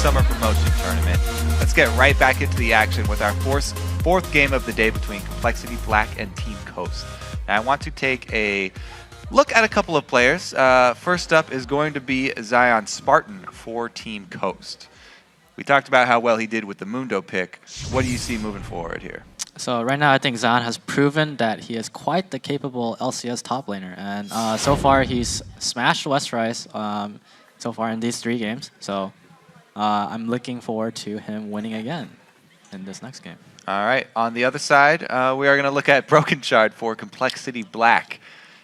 Summer Promotion Tournament. Let's get right back into the action with our fourth game of the day between Complexity Black and Team Coast. Now, I want to take a look at a couple of players. First up is going to be Zion Spartan for Team Coast. We talked about how well he did with the Mundo pick. What do you see moving forward here? So right now, I think Zion has proven that he is quite the capable LCS top laner. And so far, he's smashed Westerice so far in these 3 games. So I'm looking forward to him winning again in this next game. All right. On the other side, we are going to look at Broken Shard for Complexity Black.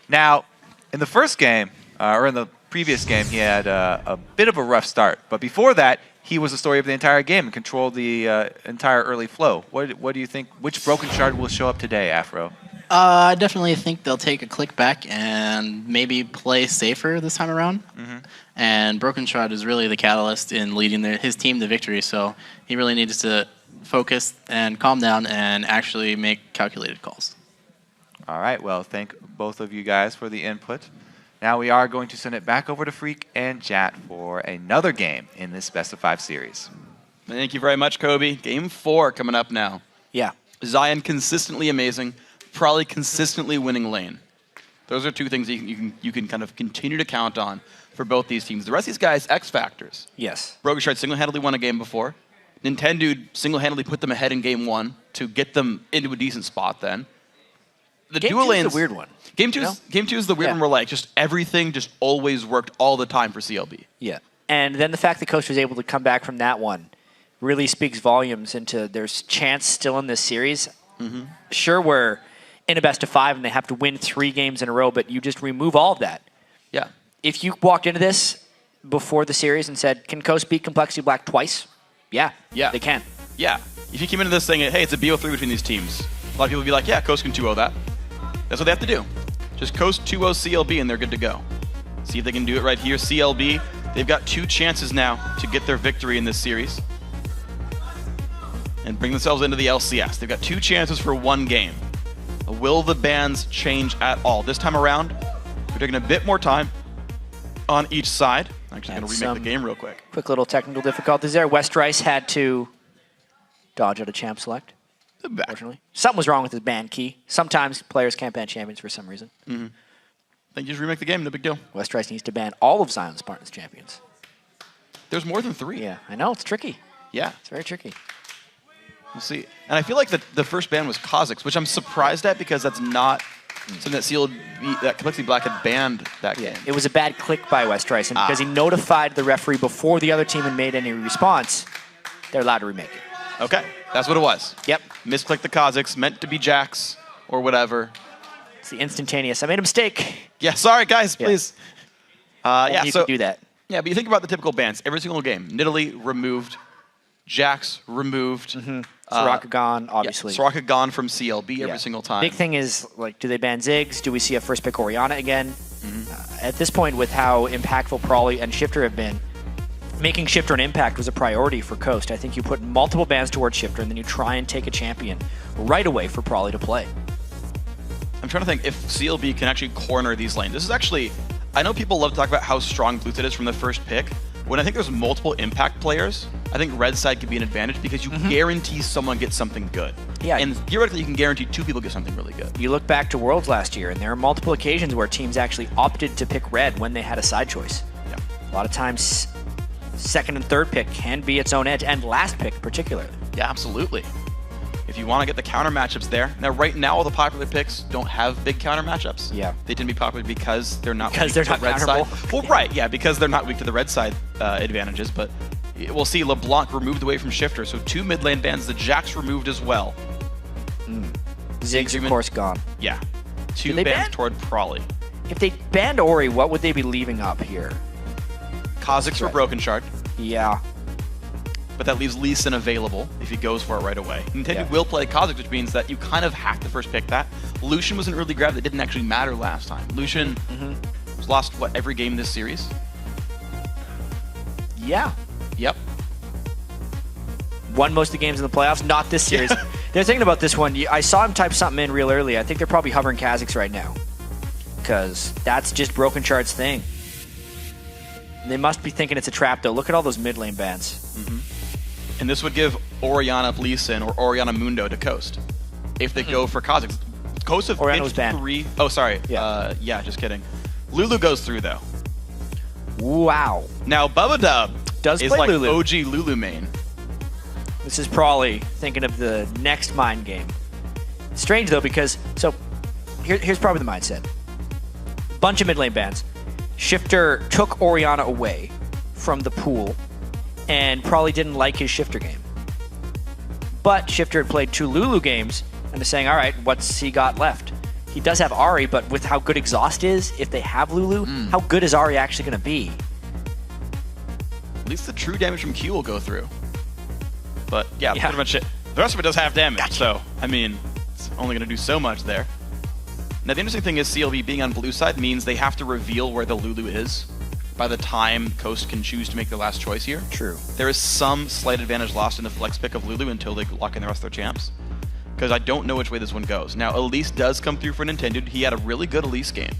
Now, in the first game, or in the previous game, he had a bit of a rough start. But before that, he was the story of the entire game and controlled the entire early flow. What do you think? Which Broken Shard will show up today, Afro? I definitely think they'll take a click back and maybe play safer this time around. And Broken Shard is really the catalyst in leading his team to victory, so he really needs to focus and calm down and actually make calculated calls. All right, well, thank both of you guys for the input. Now we are going to send it back over to Freak and Jat for another game in this best of 5 series. Thank you very much, Kobe. Game 4 coming up now. Yeah. Zion consistently amazing, probably consistently winning lane. Those are 2 things that you can kind of continue to count on for both these teams. The rest of these guys, X factors. Yes. Broken Shard single-handedly won a game before. Nintendo single-handedly put them ahead in game 1 to get them into a decent spot then. The Game dual 2 lanes, is the weird one. Game 2 is the weird one where like just everything just always worked all the time for CLB. Yeah. And then the fact that Coach was able to come back from that one really speaks volumes into there's chance still in this series. Sure, we're in a best of 5 and they have to win 3 games in a row, but you just remove all of that. Yeah. If you walked into this before the series and said, can Coast beat Complexity Black twice? Yeah. Yeah. They can. Yeah. If you came into this saying, hey, it's a BO3 between these teams, a lot of people would be like, yeah, Coast can 2-0 that. That's what they have to do. Just Coast 2-0 CLB and they're good to go. See if they can do it right here. CLB, they've got 2 chances now to get their victory in this series and bring themselves into the LCS. They've got 2 chances for 1 game. Will the bans change at all? This time around, we're taking a bit more time on each side. I'm actually going to remake the game real quick. Quick little technical difficulties there. Westerice had to dodge out a champ select. Unfortunately. Something was wrong with his ban key. Sometimes players can't ban champions for some reason. I think you just remake the game, no big deal. Westerice needs to ban all of Zion Spartan's champions. There's more than 3. Yeah, I know. It's tricky. Yeah. It's very tricky. We'll see. And I feel like the first ban was Kha'Zix, which I'm surprised at because that's not something that CLB, that Complexity Black had banned that game. It was a bad click by Westerice, and because he notified the referee before the other team had made any response, they're allowed to remake it. Okay, that's what it was. Yep. Misclicked the Kha'Zix, meant to be Jax or whatever. It's the instantaneous. I made a mistake. Yeah, sorry guys, please. Yeah, you can do that. Yeah, but you think about the typical bans. Every single game, Nidalee removed, Jax removed. Soraka gone, obviously. Yeah, Soraka gone from CLB every single time. Big thing is, like, do they ban Ziggs? Do we see a first pick Orianna again? At this point, with how impactful Prawley and Shifter have been, making Shifter an impact was a priority for Coast. I think you put multiple bans towards Shifter, and then you try and take a champion right away for Prawley to play. I'm trying to think if CLB can actually corner these lanes. This is actually, I know people love to talk about how strong Blue Side is from the first pick. When I think there's multiple impact players, I think Red Side could be an advantage because you guarantee someone gets something good. Yeah. And theoretically, you can guarantee 2 people get something really good. You look back to Worlds last year, and there are multiple occasions where teams actually opted to pick Red when they had a side choice. Yeah. A lot of times, second and third pick can be its own edge, and last pick particularly. Yeah, absolutely. If you want to get the counter matchups there. Now, right now, all the popular picks don't have big counter matchups. Yeah. They tend to be popular because they're not because they're not red side. counterable. Well, right, yeah, because they're not weak to the red side advantages. But we'll see LeBlanc removed away from Shifter. So 2 mid lane bans, the Jax removed as well. Ziggs, of course, gone. Yeah. 2 bans toward Prawley. If they banned Ori, what would they be leaving up here? Kha'Zix for Broken Shard. Yeah. But that leaves Lee Sin available if he goes for it right away. Nintendo will play Kha'Zix, which means that you kind of have to first pick that. Lucian was an early grab that didn't actually matter last time. Lucian was lost, what, every game this series? Yeah. Yep. Won most of the games in the playoffs, not this series. They're thinking about this one. I saw him type something in real early. I think they're probably hovering Kha'Zix right now. Because that's just Broken Shard's thing. They must be thinking it's a trap, though. Look at all those mid lane bans. And this would give Orianna Lee Sin or Orianna Mundo to Coast if they go for Kha'Zix. Coast have Orianna was pitched banned. 3. Oh, sorry. Yeah. Yeah, just kidding. Lulu goes through, though. Wow. Now, Bubba Dub Does is play like Lulu. OG Lulu main. This is probably thinking of the next mind game. Strange, though, because... So, here's probably the mindset. Bunch of mid lane bans. Shifter took Orianna away from the pool and probably didn't like his Shifter game. But Shifter had played 2 Lulu games and is saying, all right, what's he got left? He does have Ahri, but with how good Exhaust is, if they have Lulu, how good is Ahri actually going to be? At least the true damage from Q will go through. But yeah, pretty much it. The rest of it does have damage, so, I mean, it's only going to do so much there. Now, the interesting thing is CLB being on blue side means they have to reveal where the Lulu is by the time Coast can choose to make their last choice here. True. There is some slight advantage lost in the flex pick of Lulu until they lock in the rest of their champs. Because I don't know which way this one goes. Now, Elise does come through for Nintendo. He had a really good Elise game.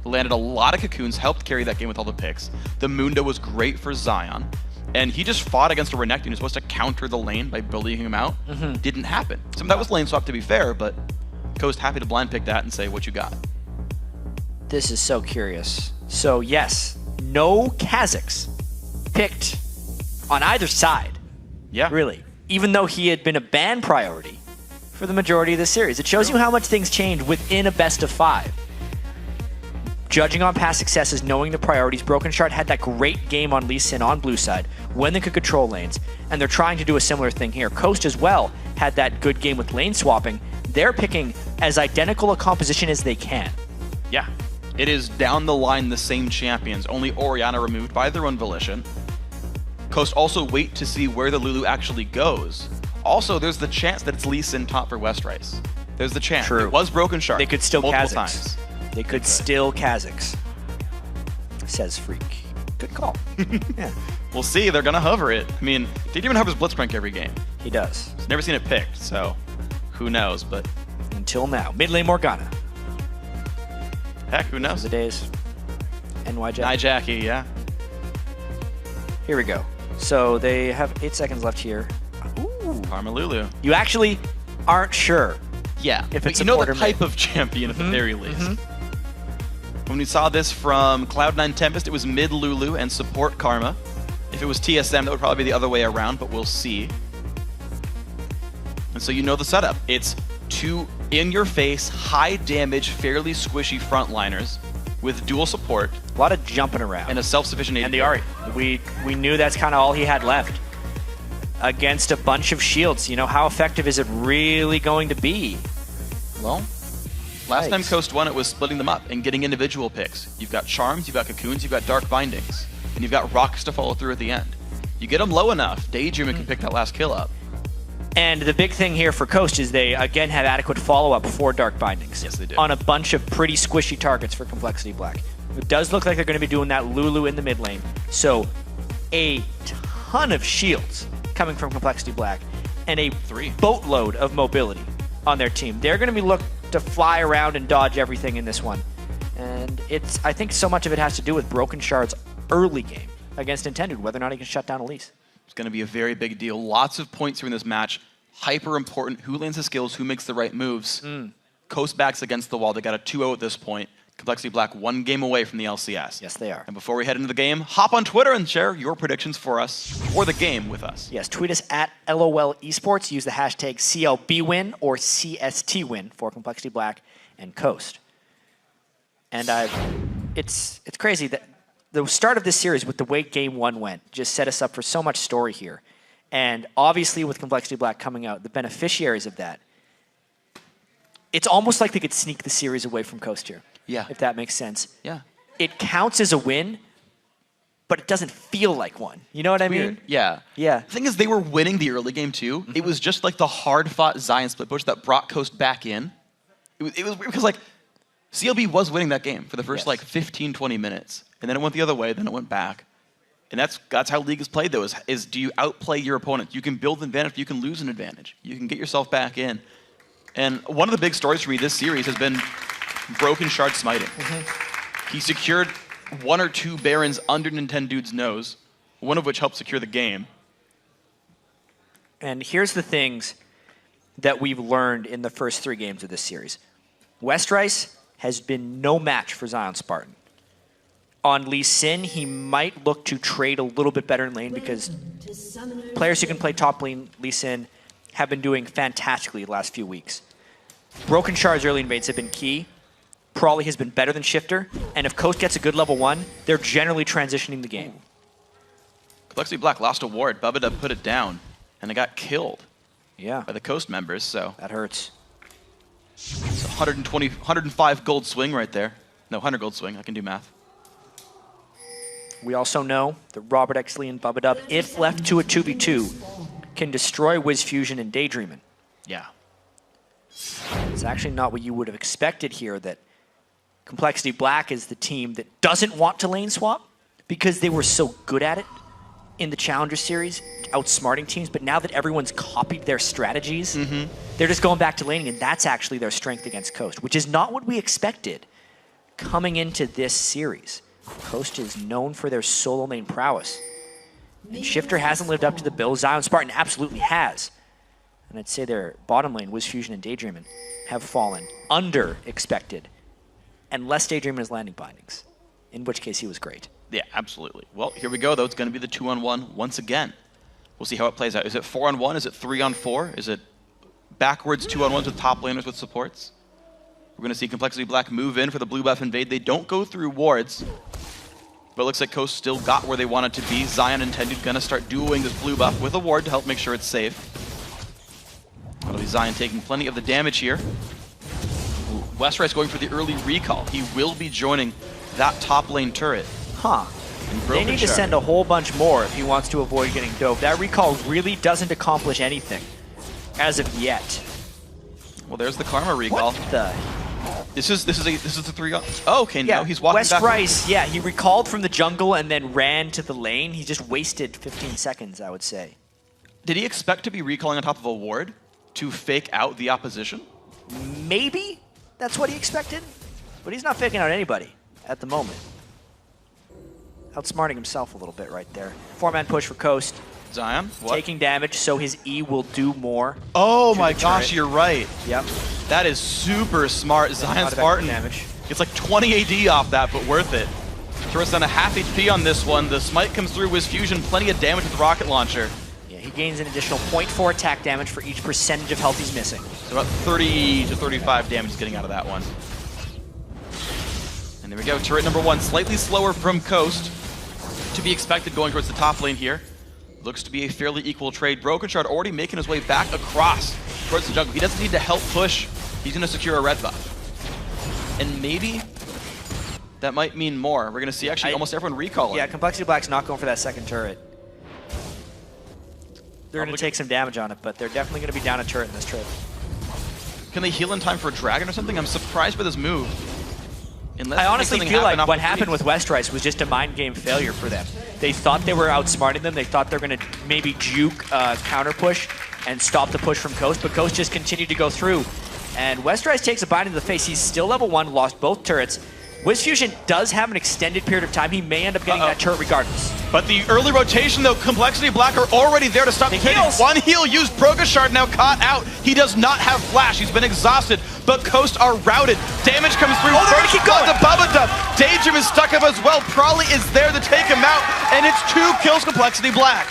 Landed a lot of cocoons, helped carry that game with all the picks. The Mundo was great for Zion. And he just fought against a Renekton who's supposed to counter the lane by bullying him out. Didn't happen. So that was lane swap, to be fair, but Coast happy to blind pick that and say, what you got? This is so curious. So, yes, no Kha'Zix picked on either side. Yeah. Really. Even though he had been a ban priority for the majority of the series. It shows you how much things change within a best of 5. Judging on past successes, knowing the priorities, Broken Shard had that great game on Lee Sin on blue side when they could control lanes, and they're trying to do a similar thing here. Coast as well had that good game with lane swapping. They're picking as identical a composition as they can. Yeah. It is down the line the same champions, only Orianna removed by their own volition. Coast also wait to see where the Lulu actually goes. Also, there's the chance that it's Lee Sin top for West Rice. There's the chance. True. It was Broken Shard. They could still multiple Kha'Zix. times. They could still Kha'Zix. Says Freak. Good call. Yeah, We'll see. They're going to hover it. I mean, they even hovers Blitzcrank every game. he does. Never seen it picked, so who knows, but Until now. Mid lane Morgana. heck, who knows? The days. NY Jack. Nye Jackie, yeah. Here we go. So they have 8 seconds left here. Ooh. Karma Lulu. You actually aren't sure. Yeah, If but it's you a know the quarter type mid. of champion at the very least. When we saw this from Cloud9 Tempest, it was mid Lulu and support Karma. If it was TSM, that would probably be the other way around, but we'll see. And so you know the setup. It's 2 in-your-face, high-damage, fairly squishy frontliners with dual support A lot of jumping around. and a self-sufficient AD. And the Ahri. We knew that's kind of all he had left. Against a bunch of shields. You know, how effective is it really going to be? Well, last time Yikes. Coast won, it was splitting them up and getting individual picks. You've got Charms, you've got Cocoons, you've got Dark Bindings, and you've got Rocks to follow through at the end. You get them low enough, Daydreamer can pick that last kill up. And the big thing here for Coast is they, again, have adequate follow-up for Dark Bindings. Yes, they do. On a bunch of pretty squishy targets for Complexity Black. It does look like they're going to be doing that Lulu in the mid lane. So, a ton of shields coming from Complexity Black. And a 3 boatload of mobility on their team. They're going to be looked to fly around and dodge everything in this one. And I think so much of it has to do with Broken Shard's early game against Nintendo, whether or not he can shut down Elise. It's going to be a very big deal. Lots of points here in this match. Hyper important. Who lands the skills? Who makes the right moves? Coast backs against the wall. They got a 2-0 at this point. Complexity Black 1 game away from the LCS. Yes, they are. And before we head into the game, hop on Twitter and share your predictions for us for the game with us. Yes, tweet us at LOL Esports. Use the hashtag CLBWin or CSTWin for Complexity Black and Coast. And it's crazy that the start of this series with the way Game 1 went just set us up for so much story here. And obviously with Complexity Black coming out, the beneficiaries of that, it's almost like they could sneak the series away from Coast here. Yeah. If that makes sense. Yeah. It counts as a win, but it doesn't feel like one. You know what I mean? Weird. Yeah. Yeah. The thing is, they were winning the early game too. It was just like the hard-fought Zion split push that brought Coast back in. It was weird because like CLB was winning that game for the first Yes. like 15, 20 minutes, and then it went the other way. Then it went back, and that's how League is played though. Is do you outplay your opponent? You can build an advantage. You can lose an advantage. You can get yourself back in. And one of the big stories for me this series has been Broken Shard smiting. He secured 1 or 2 Barons under Nintendo's nose, one of which helped secure the game. And here's the things that we've learned in the first 3 games of this series. Westrice has been no match for Zion Spartan. On Lee Sin, he might look to trade a little bit better in lane because players who can play top lane Lee Sin have been doing fantastically the last few weeks. Broken Shard's early invades have been key. Prawley has been better than Shifter, and if Coast gets a good level 1, they're generally transitioning the game. Complexity Black lost a ward. Bubba put it down, and it got killed by the Coast members, so. That hurts. It's 105 gold swing right there. No, 100 gold swing. I can do math. We also know that Robert Exley and Bubba, if left to a 2v2, can destroy Wiz Fusion and Daydreamin'. Yeah. It's actually not what you would have expected here, that Complexity Black is the team that doesn't want to lane swap because they were so good at it in the Challenger Series, outsmarting teams, but now that everyone's copied their strategies, they're just going back to laning, and that's actually their strength against Coast, which is not what we expected coming into this series. Coast is known for their solo lane prowess. And Shifter hasn't lived up to the bill. Zion Spartan absolutely has. And I'd say their bottom lane, Wiz Fusion and Daydreamin', have fallen under expected. Unless Daydreamin' is landing bindings, in which case he was great. Yeah, absolutely. Well, here we go, though. It's going to be the 2-on-1 once again. We'll see how it plays out. Is it 4-on-1? Is it 3-on-4? Is it backwards 2-on-1s with top laners with supports? We're going to see Complexity Black move in for the blue buff invade. They don't go through wards, but it looks like Coast still got where they wanted to be. Zion intended going to start dueling this blue buff with a ward to help make sure it's safe. That'll be Zion taking plenty of the damage here. Westrice going for the early recall. He will be joining that top lane turret. They need to send a whole bunch more if he wants to avoid getting dove. That recall really doesn't accomplish anything as of yet. Well, there's the Karma recall. What the? This is the 3 on. Oh, okay, yeah, no, he's walking back. Westrice, yeah, he recalled from the jungle and then ran to the lane. He just wasted 15 seconds, I would say. Did he expect to be recalling on top of a ward to fake out the opposition? Maybe that's what he expected, but he's not faking out anybody at the moment. Outsmarting himself a little bit right there. 4-man push for Coast. Zion, what? Taking damage, so his E will do more. Oh my gosh, you're right. Yep. That is super smart. Zion Spartan gets like 20 AD off that, but worth it. Turret's down a half HP on this one. The smite comes through with Fusion, plenty of damage with the rocket launcher. Yeah, he gains an additional 0.4 attack damage for each percentage of health he's missing. So about 30 to 35 damage is getting out of that one. And there we go, turret number 1, slightly slower from Coast. To be expected going towards the top lane here. Looks to be a fairly equal trade. Broken Shard already making his way back across towards the jungle. He doesn't need to help push. He's going to secure a red buff. And maybe that might mean more. We're going to see actually almost everyone recalling. Yeah, Complexity Black's not going for that second turret. They're going to take some damage on it, but they're definitely going to be down a turret in this trade. Can they heal in time for a dragon or something? I'm surprised by this move. I honestly feel like what happened with Westrice was just a mind game failure for them. They thought they were outsmarting them. They thought they were going to maybe juke counter push and stop the push from Coast, but Coast just continued to go through. And Westrice takes a bite into the face. He's still level 1, lost both turrets. Wiz Fusion does have an extended period of time. He may end up getting that turret regardless. But the early rotation, though, Complexity Black are already there to stop the heals. One heal used, Broken Shard now caught out. He does not have flash. He's been exhausted, but Coast are routed. Damage comes through. Oh, they're gonna keep going. The Bubba Dub. Daydream is stuck up as well. Prawley is there to take him out, and it's 2 kills Complexity Black.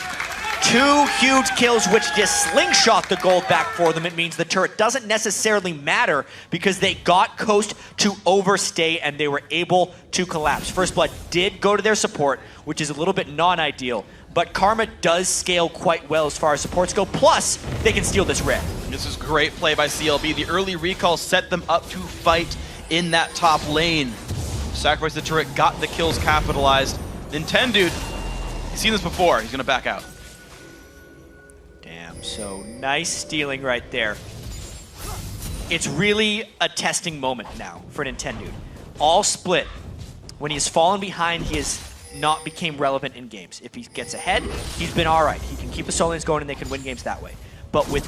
2 huge kills, which just slingshot the gold back for them. It means the turret doesn't necessarily matter because they got Coast to overstay and they were able to collapse. First Blood did go to their support, which is a little bit non-ideal, but Karma does scale quite well as far as supports go, plus they can steal this red. This is great play by CLB. The early recall set them up to fight in that top lane. Sacrifice the turret, got the kills capitalized. Nintendo, he's seen this before, he's gonna back out. So nice stealing right there. It's really a testing moment now for Nintendo. All split. When he's fallen behind, he has not became relevant in games. If he gets ahead, he's been all right. He can keep the solo lanes going and they can win games that way. But with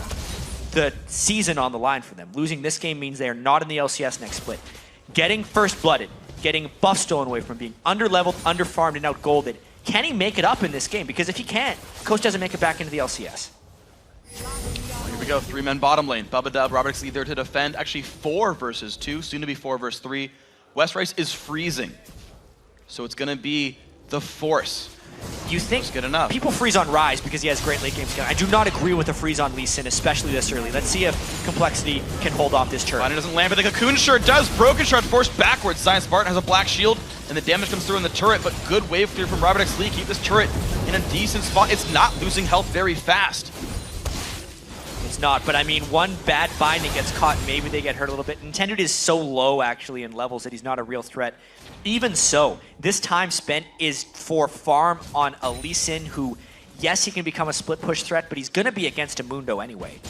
the season on the line for them, losing this game means they are not in the LCS next split. Getting first blooded, getting buff stolen away from him, being under-leveled, under-farmed, and out-golded. Can he make it up in this game? Because if he can't, Coast doesn't make it back into the LCS. Well, here we go, 3-men bottom lane. Bubba Dub, Robert X there to defend. Actually 4 versus 2, soon to be 4 versus 3. Westrice is freezing. So it's going to be the Force. You think good enough. People freeze on Ryze because he has great late game skill. I do not agree with a freeze on Lee Sin, especially this early. Let's see if Complexity can hold off this turret. It doesn't land, but the Cocoon Shard does. Broken Shard forced backwards. Science Spartan has a black shield, and the damage comes through in the turret, but good wave clear from Robert X Lee. Keep this turret in a decent spot. It's not losing health very fast. It's not, but I mean, one bad binding gets caught, maybe they get hurt a little bit. Nintendo is so low, actually, in levels that he's not a real threat. Even so, this time spent is for farm on a Lee Sin who, yes, he can become a split push threat, but he's going to be against a Mundo anyway.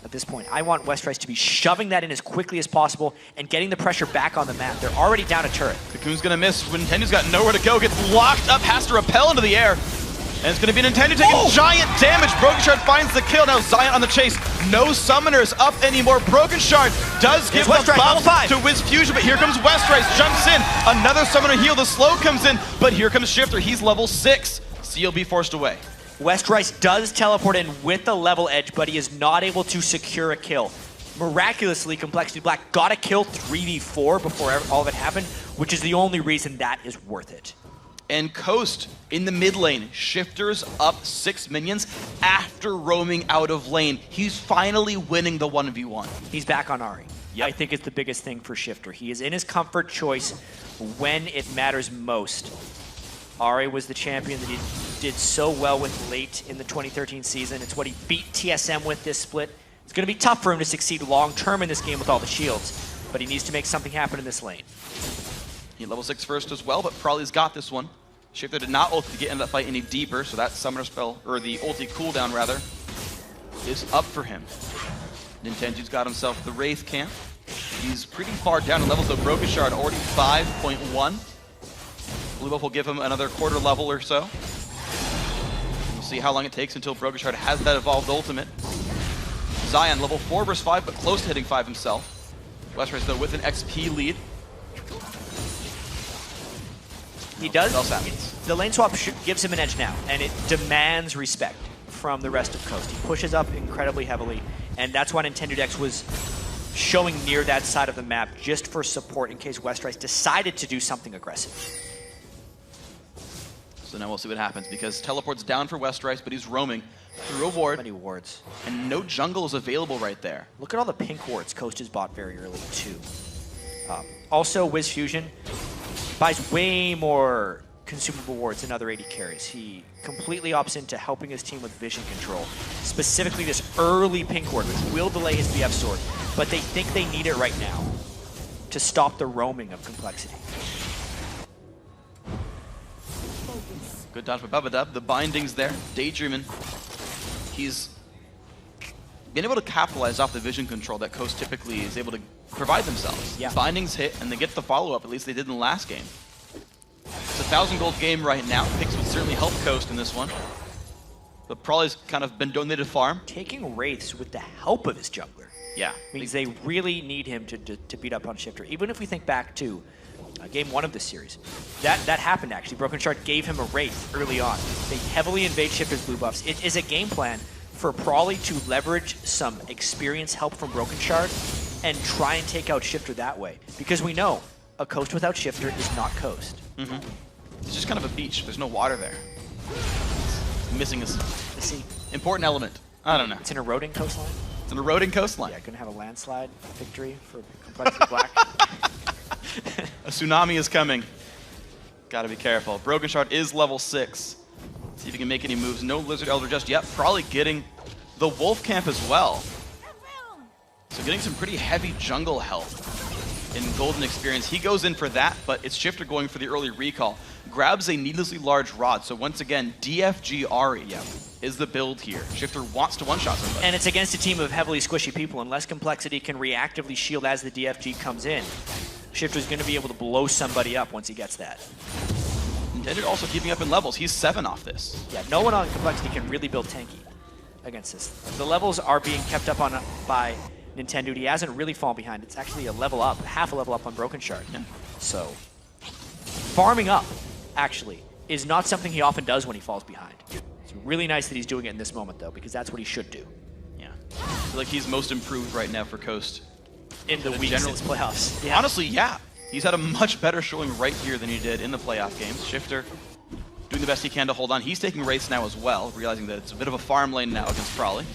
At this point, I want Westrice to be shoving that in as quickly as possible and getting the pressure back on the map. They're already down a turret. Cocoon's going to miss. Nintendo's got nowhere to go. Gets locked up, has to rappel into the air. And it's going to be Nintendo taking giant damage. Broken Shard finds the kill. Now Zion on the chase. No summoners up anymore. Broken Shard does give the buff to Wiz Fusion, but here comes Westrice. Jumps in. Another summoner heal. The slow comes in, but here comes Shifter. He's level 6. CLB forced away. Westrice does teleport in with the level edge, but he is not able to secure a kill. Miraculously, Complexity Black got a kill 3v4 before all of it happened, which is the only reason that is worth it. And Coast in the mid lane. Shifter's up 6 minions after roaming out of lane. He's finally winning the 1v1. He's back on Ahri. Yep. I think it's the biggest thing for Shifter. He is in his comfort choice when it matters most. Ahri was the champion that he did so well with late in the 2013 season. It's what he beat TSM with this split. It's going to be tough for him to succeed long-term in this game with all the shields, but he needs to make something happen in this lane. He level 6 first as well, but Probably's got this one. Shifter did not ult to get into that fight any deeper, so that summoner spell, or the ulti cooldown rather, is up for him. Nintendo's got himself the Wraith camp. He's pretty far down in levels though. Broken Shard already 5.1. Blue buff will give him another quarter level or so. We'll see how long it takes until Broken Shard has that evolved ultimate. Zion level 4 versus 5, but close to hitting 5 himself. Westrice though with an XP lead. He does. What else happens? The lane swap gives him an edge now, and it demands respect from the rest of Coast. He pushes up incredibly heavily, and that's why Nintendo Dex was showing near that side of the map just for support in case Westrice decided to do something aggressive. So now we'll see what happens, because teleport's down for Westrice, but he's roaming through a ward. Many wards. And no jungle is available right there. Look at all the pink wards Coast has bought very early, too. Also, Wiz Fusion buys way more consumable wards than other AD carries. He completely opts into helping his team with vision control. Specifically this early pink ward, which will delay his BF sword, but they think they need it right now to stop the roaming of Complexity. Good dodge by Bubba Dub. The binding's there. Daydreaming. He's been able to capitalize off the vision control that Coast typically is able to provide themselves. Yeah. Bindings hit, and they get the follow-up, at least they did in the last game. It's a 1,000 gold game right now. Picks would certainly help Coast in this one. But Probably's kind of been donated farm. Taking Wraiths with the help of his jungler. Yeah. Means they really need him to beat up on Shifter. Even if we think back to game 1 of this series, that happened actually. Broken Shard gave him a Wraith early on. They heavily invade Shifter's blue buffs. It is a game plan for Probably to leverage some experience help from Broken Shard and try and take out Shifter that way. Because we know a Coast without Shifter is not Coast. Mm-hmm. It's just kind of a beach. There's no water there. It's missing this important element. I don't know. It's an eroding coastline? It's an eroding coastline. Yeah, gonna have a landslide victory for Complexity Black. A tsunami is coming. Gotta be careful. Broken Shard is level 6. See if he can make any moves. No Lizard Elder just yet. Probably getting the Wolf Camp as well. So getting some pretty heavy jungle health in Golden Experience. He goes in for that, but it's Shifter going for the early recall. Grabs a needlessly large rod. So once again, DFG Ahri is the build here. Shifter wants to one-shot somebody. And it's against a team of heavily squishy people. Unless Complexity can reactively shield as the DFG comes in, Shifter's going to be able to blow somebody up once he gets that. Nintendo also keeping up in levels. He's 7 off this. Yeah, no one on Complexity can really build tanky against this. The levels are being kept up on by Nintendo. He hasn't really fallen behind. It's actually a level up, half a level up on Broken Shard. Yeah. So farming up, actually, is not something he often does when he falls behind. It's really nice that he's doing it in this moment, though, because that's what he should do. Yeah. I feel like he's most improved right now for Coast. In the week since playoffs. Yeah. Honestly, yeah. He's had a much better showing right here than he did in the playoff games. Shifter doing the best he can to hold on. He's taking Wraiths now as well, realizing that it's a bit of a farm lane now against Probably.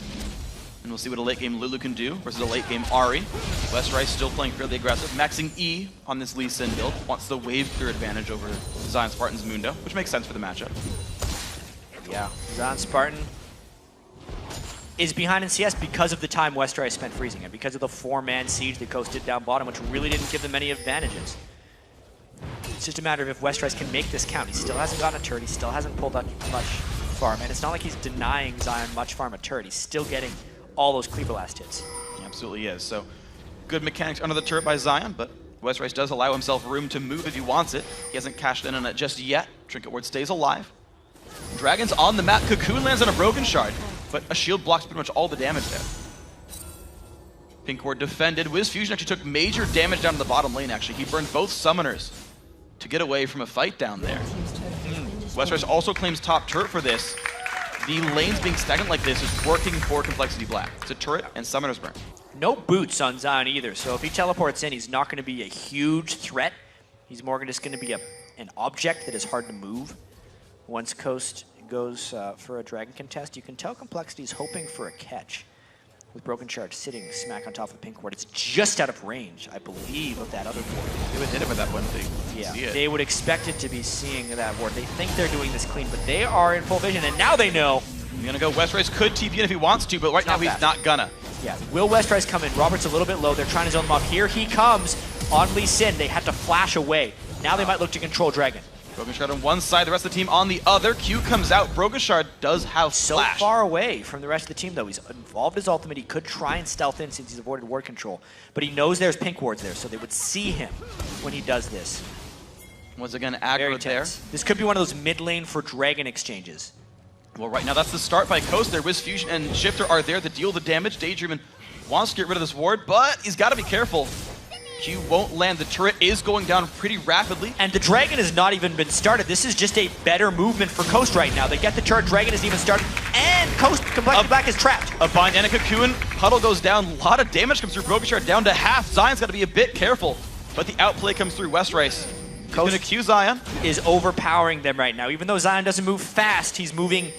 And we'll see what a late game Lulu can do versus a late game Ari. Westrice still playing fairly aggressive, maxing E on this Lee Sin build. Wants the wave clear advantage over Zion Spartan's Mundo, which makes sense for the matchup. Yeah, Zion Spartan is behind in CS because of the time Westrice spent freezing it, because of the 4-man siege that Coast did down bottom, which really didn't give them any advantages. It's just a matter of if Westrice can make this count. He still hasn't gotten a turret, he still hasn't pulled out much farm, and it's not like he's denying Zion much farm a turret. He's still getting all those Cleaver Blast hits. He absolutely is. So good mechanics under the turret by Zion, but Westrice does allow himself room to move if he wants it. He hasn't cashed in on it just yet. Trinket Ward stays alive. Dragon's on the map. Cocoon lands on a Broken Shard, but a shield blocks pretty much all the damage there. Pink Ward defended. Wiz Fusion actually took major damage down to the bottom lane, actually. He burned both summoners to get away from a fight down there. Westrice also claims top turret for this. The lanes being stagnant like this is working for Complexity Black. It's a turret and summoners burn. No boots on Zion either, so if he teleports in, he's not going to be a huge threat. He's more just going to be an object that is hard to move. Once Coast goes for a Dragon contest, you can tell Complexity is hoping for a catch. With Broken Shard sitting smack on top of the Pink Ward. It's just out of range, I believe, of that other ward. They would hit him with that one thing. Yeah, they would expect it to be seeing that ward. They think they're doing this clean, but they are in full vision, and now they know. He's gonna go. Westrice could TP in if he wants to, but right now he's not gonna. Yeah, will Westrice come in? Robert's a little bit low. They're trying to zone him off. Here he comes on Lee Sin. They had to flash away. Now they might look to control Dragon. Broken Shard on one side, the rest of the team on the other. Q comes out. Broken Shard does have Flash. So far away from the rest of the team, though. He's involved his ultimate. He could try and stealth in since he's avoided ward control. But he knows there's Pink Wards there, so they would see him when he does this. Once again, aggro there. This could be one of those mid lane for Dragon exchanges. Well, right now, that's the start by Coast there. Wiz Fusion and Shifter are there to deal the damage. Daydreamin wants to get rid of this ward, but he's got to be careful. Q won't land. The turret is going down pretty rapidly. And the Dragon has not even been started. This is just a better movement for Coast right now. They get the turret, Dragon isn't even started, and Coast Complexity Black is trapped. A bind and a Cocoon. Puddle goes down. A lot of damage comes through. Broken Shard down to half. Zion's got to be a bit careful, but the outplay comes through. Westrice. He's going to Q Zion. Is overpowering them right now. Even though Zion doesn't move fast, he's moving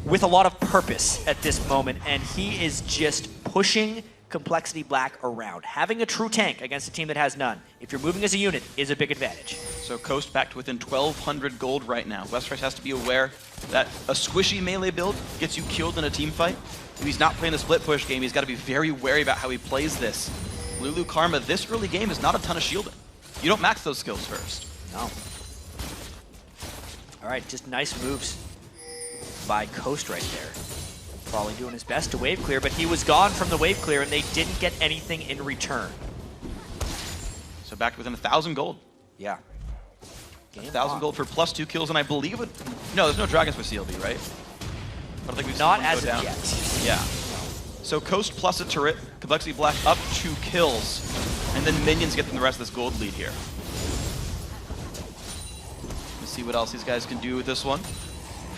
with a lot of purpose at this moment, and he is just pushing Complexity Black around. Having a true tank against a team that has none, if you're moving as a unit, is a big advantage. So Coast back to within 1,200 gold right now. Westrice has to be aware that a squishy melee build gets you killed in a team fight. If he's not playing the split push game, he's got to be very wary about how he plays this. Lulu Karma, this early game is not a ton of shielding. You don't max those skills first. No. All right, just nice moves by Coast right there. Probably doing his best to wave clear, but he was gone from the wave clear and they didn't get anything in return. So back to within 1,000 gold. Yeah. 1,000 gold for +2 kills, and I believe it. No, there's no dragons for CLB, right? I don't think we've not seen as go down. of yet. Yeah. So Coast plus a turret, Complexity Black up 2 kills, and then minions get them the rest of this gold lead here. Let's see what else these guys can do with this one.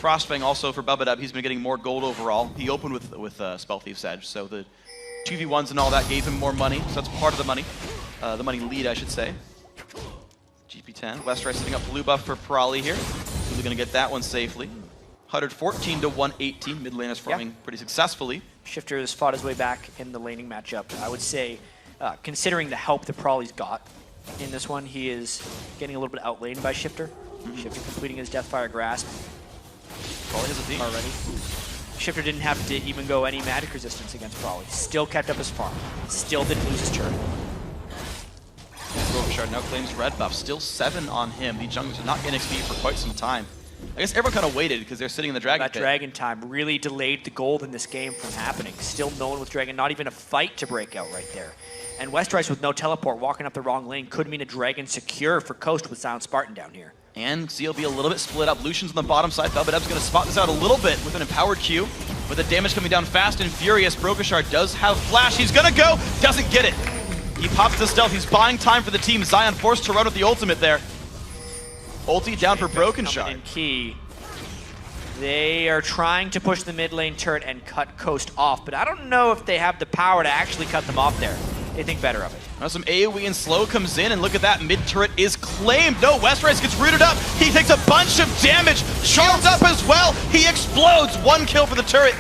Frostfang also for Bubadub, he's been getting more gold overall. He opened with Spell Thief's Edge, so the 2v1s and all that gave him more money, so that's part of the money lead, I should say. GP10, Westrice setting up blue buff for Prolly here. Really gonna get that one safely. 114 to 118, mid laners farming pretty successfully. Shifter has fought his way back in the laning matchup. I would say, considering the help that Prolly's got in this one, he is getting a little bit outlaned by Shifter. Shifter completing his Deathfire Grasp. Prolly has a team already. Shifter didn't have to even go any magic resistance against Prolly. Still kept up his farm. Still didn't lose his turret. Broken Shard now claims red buff. Still 7 on him. The junglers did not get XP for quite some time. I guess everyone kind of waited because they're sitting in the Dragon That pit. Dragon time really delayed the gold in this game from happening. Still no one with Dragon, not even a fight to break out right there. And Westrice with no teleport walking up the wrong lane could mean a Dragon secure for Coast with Sound Spartan down here. And CLB a little bit split up. Lucian's on the bottom side. Bubadub's going to spot this out a little bit with an empowered Q. With the damage coming down fast and furious, Broken Shard does have Flash. He's going to go. Doesn't get it. He pops the stealth. He's buying time for the team. Zion forced to run with the ultimate there. Ulti down for Broken Shard. In key. They are trying to push the mid lane turret and cut Coast off, but I don't know if they have the power to actually cut them off there. They think better of it. Now some AoE and slow comes in, and look at that, mid turret is claimed. No, Westrice gets rooted up. He takes a bunch of damage. Charles up as well. He explodes. 1 kill for the turret.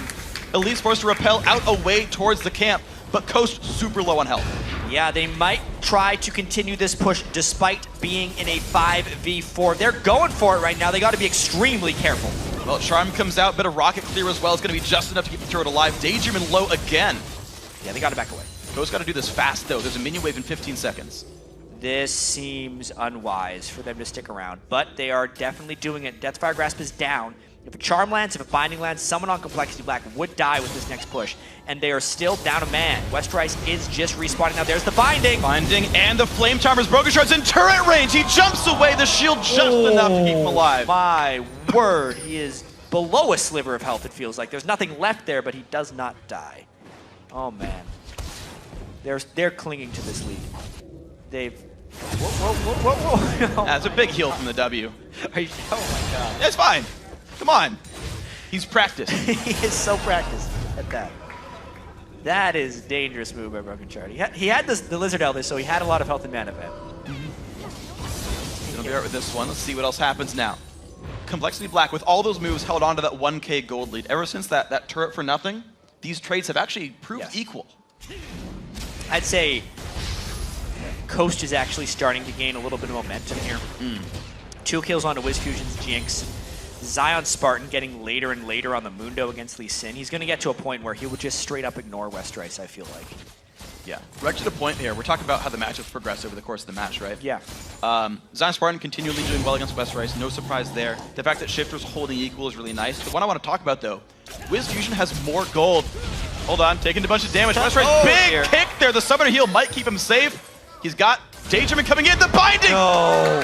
Elise forced to repel out away towards the camp, but Coast super low on health. Yeah, they might try to continue this push despite being in a 5v4. They're going for it right now. They got to be extremely careful. Well, Charm comes out, bit of rocket clear as well. It's going to be just enough to keep the turret alive. Daydream and low again. Yeah, they got to back away. Coast got to do this fast, though. There's a minion wave in 15 seconds. This seems unwise for them to stick around, but they are definitely doing it. Deathfire Grasp is down. If a Charm lands, if a Binding lands, someone on Complexity Black would die with this next push, and they are still down a man. Westrice is just respawning now. There's the Binding. Binding and the Flame Charmer's Broken Shard's in turret range. He jumps away. The shield just enough to keep him alive. My word, he is below a sliver of health, it feels like. There's nothing left there, but he does not die. Oh, man. They're clinging to this lead. They've... Whoa. That's a big heal from the W. Oh, my God. It's fine. Come on. He's practiced. He is so practiced at that. That is a dangerous move by Broken Shard. He had the Lizard Elder, so he had a lot of health and mana event. Gonna be right with this one. Let's see what else happens now. Complexity Black, with all those moves, held on to that 1k gold lead. Ever since that turret for nothing, these trades have actually proved equal. I'd say Coast is actually starting to gain a little bit of momentum here. 2 kills onto WizFusion's Jinx. Zion Spartan getting later and later on the Mundo against Lee Sin. He's going to get to a point where he will just straight up ignore Westrice, I feel like. Yeah, right to the point here. We're talking about how the matchups progress over the course of the match, right? Yeah. Zion Spartan continually doing well against Westrice. No surprise there. The fact that Shifter's holding equal is really nice. The one I want to talk about, though, WizFusion has more gold. Hold on, taking a bunch of damage. Westrice, big kick there. The Summoner Heal might keep him safe. He's got Daydream coming in. The Binding! No.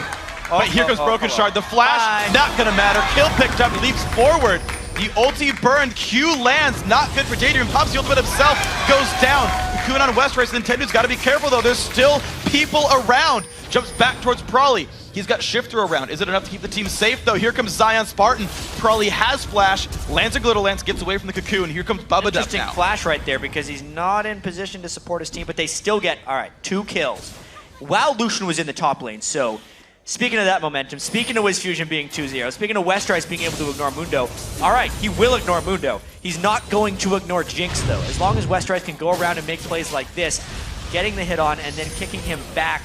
But here comes Broken Shard. The flash, not gonna matter. Kill picked up, leaps forward. The ulti burned, Q lands, not good for Daydream. Pops the ultimate himself, goes down. Cocoon on Westrice, Nintendo's gotta be careful though. There's still people around. Jumps back towards Prawley. He's got Shifter around. Is it enough to keep the team safe though? Here comes Zion Spartan. Prawley has flash, lands a Glitter Lance, gets away from the Cocoon. Here comes Bubba Dup Interesting now. flash right there because he's not in position to support his team, but they still get, all right, 2 kills. While Lucian was in the top lane, so speaking of that momentum, speaking of WizFusion being 2-0, speaking of Westrice being able to ignore Mundo, all right, he will ignore Mundo. He's not going to ignore Jinx, though. As long as Westrice can go around and make plays like this, getting the hit on and then kicking him back,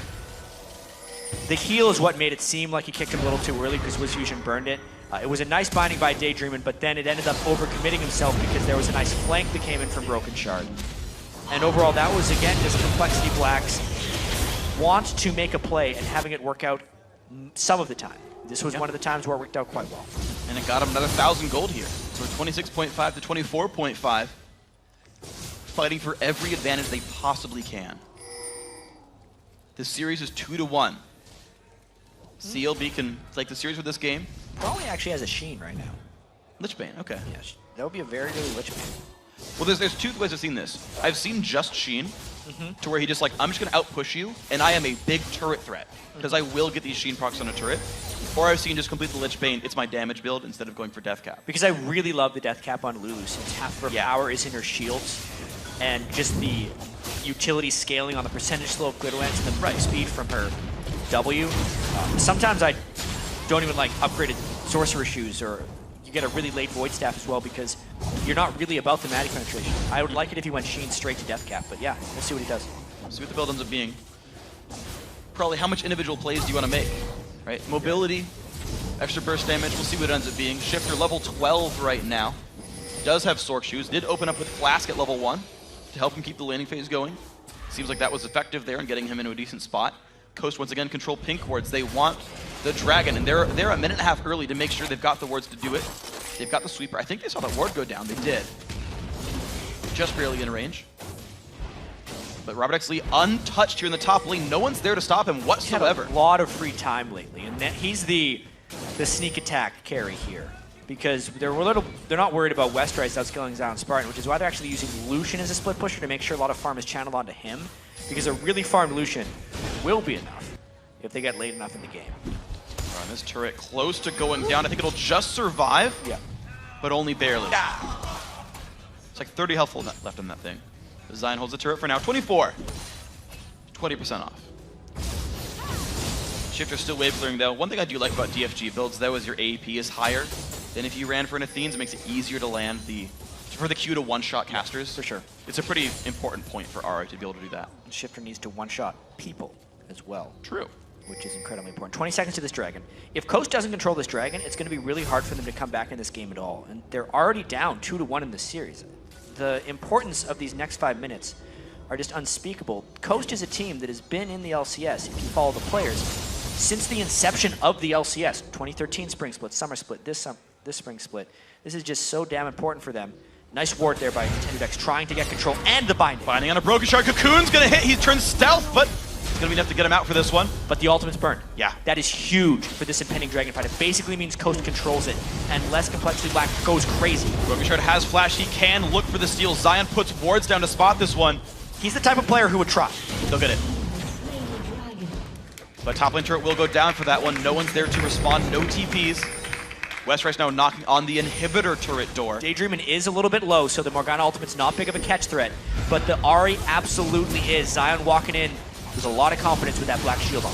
the heal is what made it seem like he kicked him a little too early because WizFusion burned it. It was a nice binding by Daydreamin', but then it ended up overcommitting himself because there was a nice flank that came in from Broken Shard. And overall, that was, again, just Complexity Black's want to make a play and having it work out some of the time. This was one of the times where it worked out quite well. And it got him another 1,000 gold here. So 26.5 to 24.5. Fighting for every advantage they possibly can. This series is 2-1. CLB can take the series with this game. Probably actually has a Sheen right now. Lichbane, okay. Yeah, that would be a very good Lichbane. Well, there's 2 ways I've seen this. I've seen just Sheen, to where he just like, I'm just going to outpush you, and I am a big turret threat, because I will get these Sheen procs on a turret. Or I've seen just complete the Lich Bane, it's my damage build instead of going for Death Cap. Because I really love the Death Cap on Lulu, since half of her power is in her shields, and just the utility scaling on the percentage slow of Glitter Lance and the right speed from her W. Sometimes I don't even like upgraded Sorcerer Shoes, or you get a really late Void Staff as well, because you're not really about the Maddie penetration. I would like it if he went Sheen straight to Death Cap, but yeah, let's see what he does. See what the build ends up being. Probably how much individual plays do you want to make, right? Mobility, extra burst damage, we'll see what it ends up being. Shifter level 12 right now. Does have Sorc Shoes, did open up with Flask at level 1 to help him keep the laning phase going. Seems like that was effective there in getting him into a decent spot. Coast once again control pink wards. They want the dragon, and they're a minute and a half early to make sure they've got the wards to do it. They've got the sweeper. I think they saw that ward go down. They did. Just barely in range. But Robert X. Lee untouched here in the top lane. No one's there to stop him whatsoever. He's had a lot of free time lately, and he's the sneak attack carry here. Because they're not worried about Westrice outscaling Zion Spartan, which is why they're actually using Lucian as a split pusher to make sure a lot of farm is channeled onto him. Because a really farmed Lucian will be enough if they get late enough in the game. This turret close to going down. I think it'll just survive, but only barely. It's like 30 health left on that thing. Zion holds the turret for now. 24. 20% off. Shifter's still wave clearing though. One thing I do like about DFG builds though is your AP is higher than if you ran for an Athenes. It makes it easier to land for the Q to one-shot casters. For sure. It's a pretty important point for Ari to be able to do that. Shifter needs to one-shot people as well. True. Which is incredibly important. 20 seconds to this dragon. If Coast doesn't control this dragon, it's going to be really hard for them to come back in this game at all. And they're already down 2-1 in this series. The importance of these next 5 minutes are just unspeakable. Coast is a team that has been in the LCS, if you follow the players, since the inception of the LCS. 2013 spring split, summer split, this spring split. This is just so damn important for them. Nice ward there by Nintendo trying to get control and the binding. Binding on a Broken Shard. Cocoon's going to hit. He turns stealth, but it's going to be enough to get him out for this one. But the ultimate's burned. Yeah. That is huge for this impending dragon fight. It basically means Coast controls it, and less Complexity Black goes crazy. Broken Shard has flash. He can look for the steal. Zion puts wards down to spot this one. He's the type of player who would try. They'll get it. But top lane turret will go down for that one. No one's there to respond. No TPs. Westrice now knocking on the inhibitor turret door. Daydreamin' is a little bit low, so the Morgana ultimate's not big of a catch threat, but the Ahri absolutely is. Zion walking in with a lot of confidence with that black shield on.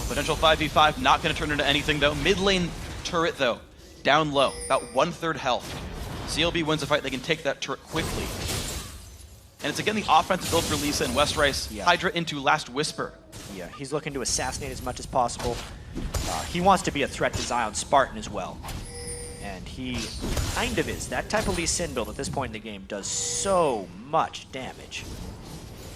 Potential 5v5, not going to turn into anything though. Mid lane turret though, down low, about 1/3 health. CLB wins the fight, they can take that turret quickly. And it's again the offensive build for Lisa and Westrice. Hydra into Last Whisper. Yeah, he's looking to assassinate as much as possible. He wants to be a threat to Zion Spartan as well. And he kind of is. That type of Lee Sin build at this point in the game does so much damage.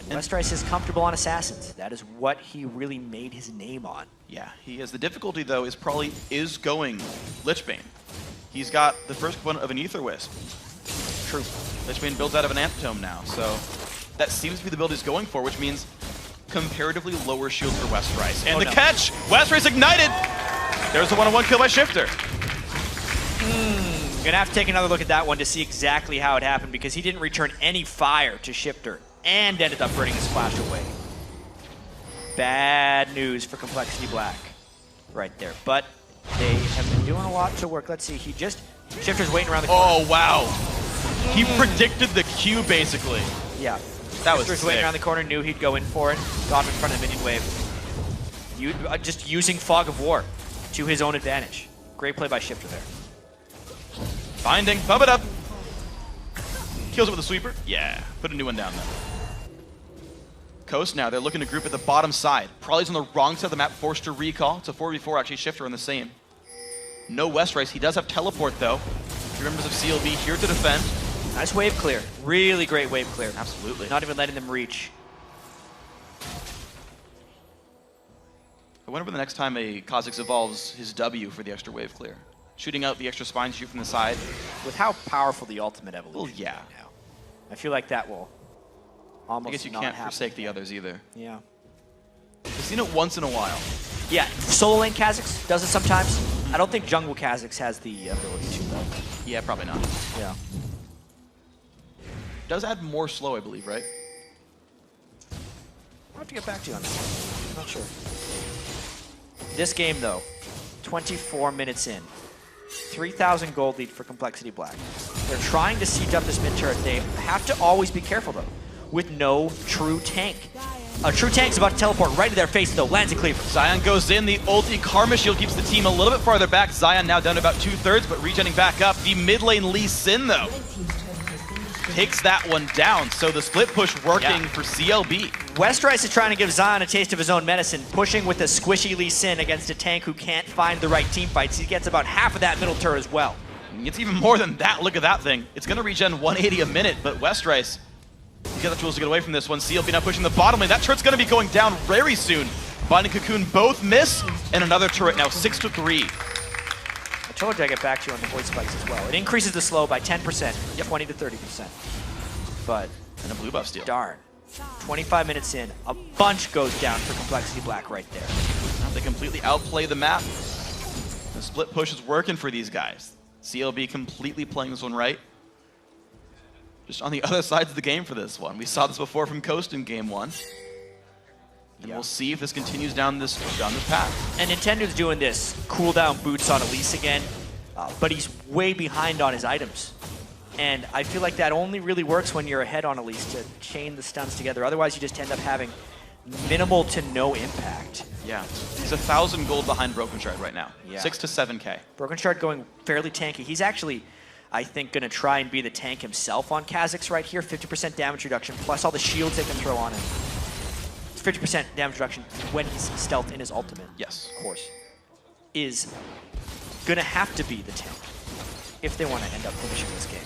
And Westrice is comfortable on Assassins. That is what he really made his name on. Yeah, he is. The difficulty though is probably going Lichbane. He's got the first component of an Ether Wisp. True. Lichbane builds out of an Antitome now, so that seems to be the build he's going for, which means comparatively lower shield for Westrice. And catch! Westrice ignited! There's a one-on-one kill by Shifter. Gonna have to take another look at that one to see exactly how it happened, because he didn't return any fire to Shifter and ended up burning his flash away. Bad news for Complexity Black right there. But they have been doing a lot to work. Let's see, Shifter's waiting around the corner. Oh, wow. He predicted the Q, basically. Yeah. That was Shifter's waiting around the corner, knew he'd go in for it, got him in front of the minion wave. Just using Fog of War to his own advantage. Great play by Shifter there. Binding, bump it up. Kills it with a sweeper. Yeah, put a new one down though. Coast now, they're looking to group at the bottom side. Probably's on the wrong side of the map, forced to recall. It's a 4v4, actually Shifter on the same. No Westrice, he does have teleport though. 3 members of CLB here to defend. Nice wave clear. Really great wave clear. Absolutely. Not even letting them reach. I wonder when the next time a Kha'Zix evolves his W for the extra wave clear. Shooting out the extra spine shoot from the side. With how powerful the ultimate evolution is now. I feel like that will almost I guess you not can't happen. forsake the others either. Yeah. We've seen it once in a while. Yeah, solo lane Kha'Zix does it sometimes. I don't think jungle Kha'Zix has the ability to though. Yeah, probably not. Yeah. Does add more slow, I believe, right? I'll have to get back to you on that. I'm not sure. This game though, 24 minutes in. 3,000 gold lead for Complexity Black. They're trying to siege up this mid turret. They have to always be careful though, with no true tank. A true tank's about to teleport right to their face though, lands a cleaver. Zion goes in, the ulti Karma Shield keeps the team a little bit farther back. Zion now down to about 2/3, but regenning back up. The mid lane Lee Sin though takes that one down, so the split push working for CLB. Westrice is trying to give Zion a taste of his own medicine, pushing with a squishy Lee Sin against a tank who can't find the right team fights. He gets about half of that middle turret as well. It's even more than that. Look at that thing. It's going to regen 180 a minute, but Westrice, he's got the tools to get away from this one. CLB now pushing the bottom lane. That turret's going to be going down very soon. Bond and Cocoon both miss, and another turret now 6-3. I told you I'd get back to you on the void spikes as well. It increases the slow by 10%, 20 to 30%. But, and a blue buff steal. Darn. 25 minutes in, a bunch goes down for Complexity Black right there. Now they completely outplay the map. The split push is working for these guys. CLB completely playing this one right. Just on the other sides of the game for this one. We saw this before from Coast in game 1. And we'll see if this continues down this path. And Nintendo's doing this cooldown boots on Elise again, but he's way behind on his items. And I feel like that only really works when you're ahead on Elise to chain the stuns together. Otherwise, you just end up having minimal to no impact. Yeah, he's 1,000 gold behind Broken Shard right now. Yeah. 6 to 7K. Broken Shard going fairly tanky. He's actually, I think, going to try and be the tank himself on Kha'Zix right here. 50% damage reduction, plus all the shields they can throw on him. 50% damage reduction when he's stealth in his ultimate. Yes. Of course. Is going to have to be the tank if they want to end up finishing this game.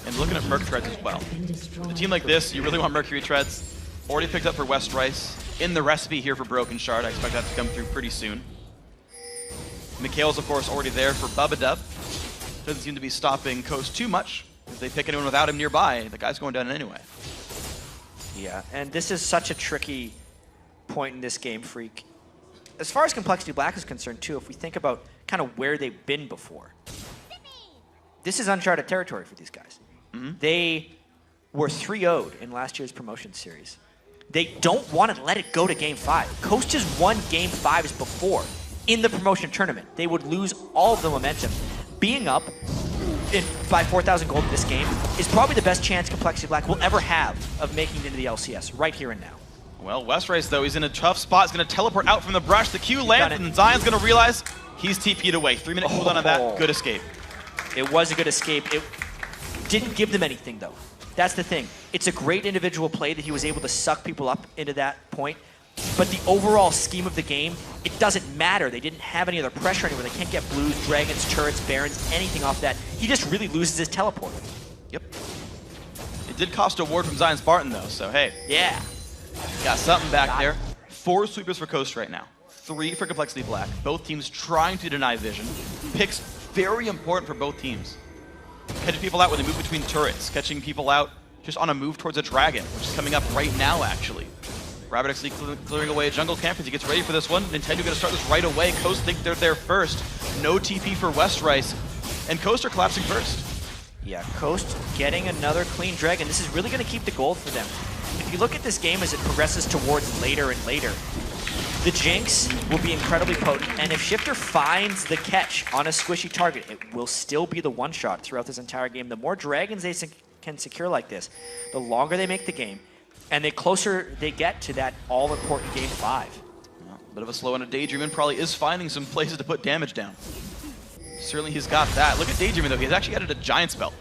And looking at Merc Treads as well. A team like this, you really want Mercury Treads. Already picked up for West Rice. In the recipe here for Broken Shard. I expect that to come through pretty soon. Mikhail's, of course, already there for Bubba. Doesn't seem to be stopping Coast too much. If they pick anyone without him nearby, the guy's going down anyway. Yeah, and this is such a tricky point in this game, Freak. As far as Complexity Black is concerned, too, if we think about kind of where they've been before, this is uncharted territory for these guys. They were 3-0'd in last year's promotion series. They don't want to let it go to Game 5. Coast has won Game 5s before in the promotion tournament. They would lose all of the momentum. Being up by 4,000 gold in this game is probably the best chance Complexity Black will ever have of making it into the LCS, right here and now. Well, West Rice, though, he's in a tough spot. He's going to teleport out from the brush. The Q lands, and Zion's going to realize he's TP'd away. 3-minute cooldown on that. Good escape. It was a good escape. It didn't give them anything, though. That's the thing. It's a great individual play that he was able to suck people up into that point. But the overall scheme of the game, it doesn't matter. They didn't have any other pressure anywhere. They can't get blues, dragons, turrets, barons, anything off that. He just really loses his teleport. Yep. It did cost a ward from Zion Spartan, though, so hey. Yeah. Got something back there. 4 sweepers for Coast right now. 3 for Complexity Black. Both teams trying to deny vision. Picks very important for both teams. Catching people out when they move between turrets. Catching people out just on a move towards a dragon, which is coming up right now, actually. Rabbit actually clearing away a jungle camp as he gets ready for this one. Nintendo going to start this right away. Coast think they're there first. No TP for West Rice. And Coast are collapsing first. Yeah, Coast getting another clean dragon. This is really going to keep the gold for them. If you look at this game as it progresses towards later and later, the Jinx will be incredibly potent, and if Shifter finds the catch on a squishy target, it will still be the one-shot throughout this entire game. The more dragons they can secure like this, the longer they make the game, and the closer they get to that all-important Game 5. Well, a bit of a slow on a Daydreamin probably is finding some places to put damage down. Certainly he's got that. Look at Daydreamin, though. He's actually added a giant spell.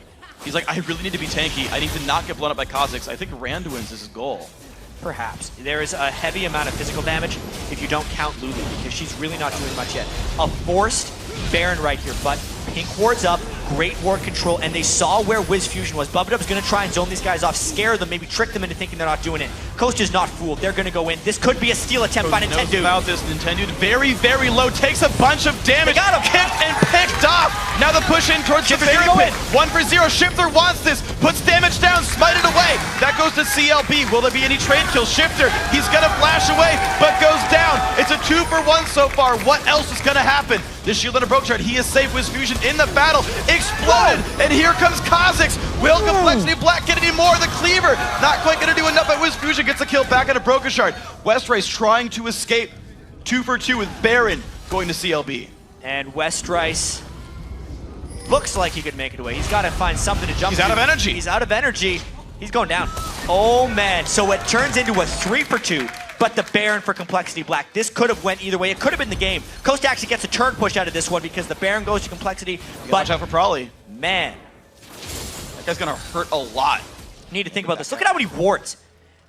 He's like, I really need to be tanky. I need to not get blown up by Kha'Zix. I think Randuin's is his goal. Perhaps. There is a heavy amount of physical damage if you don't count Lulu, because she's really not doing much yet. A forced Baron right here, but Pink wards up, great ward control, and they saw where Wiz Fusion was. Bubba going to try and zone these guys off, scare them, maybe trick them into thinking they're not doing it. Coast is not fooled. They're going to go in. This could be a steal attempt by Nintendo. Knows about this. Nintendo very, very low, takes a bunch of damage. They got him. Kicked and picked off. Now the push in towards the fairy pit. 1-for-0. Shifter wants this. Puts damage down. Smite it away. That goes to CLB. Will there be any trade kill? Shifter, he's going to flash away, but goes down. It's a 2-for-1 so far. What else is going to happen? The shield on a broke chart. He is safe with Fusion in the battle. Exploded. And here comes Kha'Zix. Will Complexity Black get any more? The cleaver not quite going to do enough, but Wiz Fusion gets a kill back on a broken shard. West Rice trying to escape. 2-for-2 with Baron going to CLB. And West Rice looks like he could make it away. He's got to find something to jump He's out of energy. He's out of energy. He's going down. Oh, man. So it turns into a 3-for-2. But the Baron for Complexity Black. This could have went either way. It could have been the game. Coast actually gets a turn push out of this one because the Baron goes to Complexity. But watch out for Prolly. Man, that guy's gonna hurt a lot. You need to think about this. Look at how many wards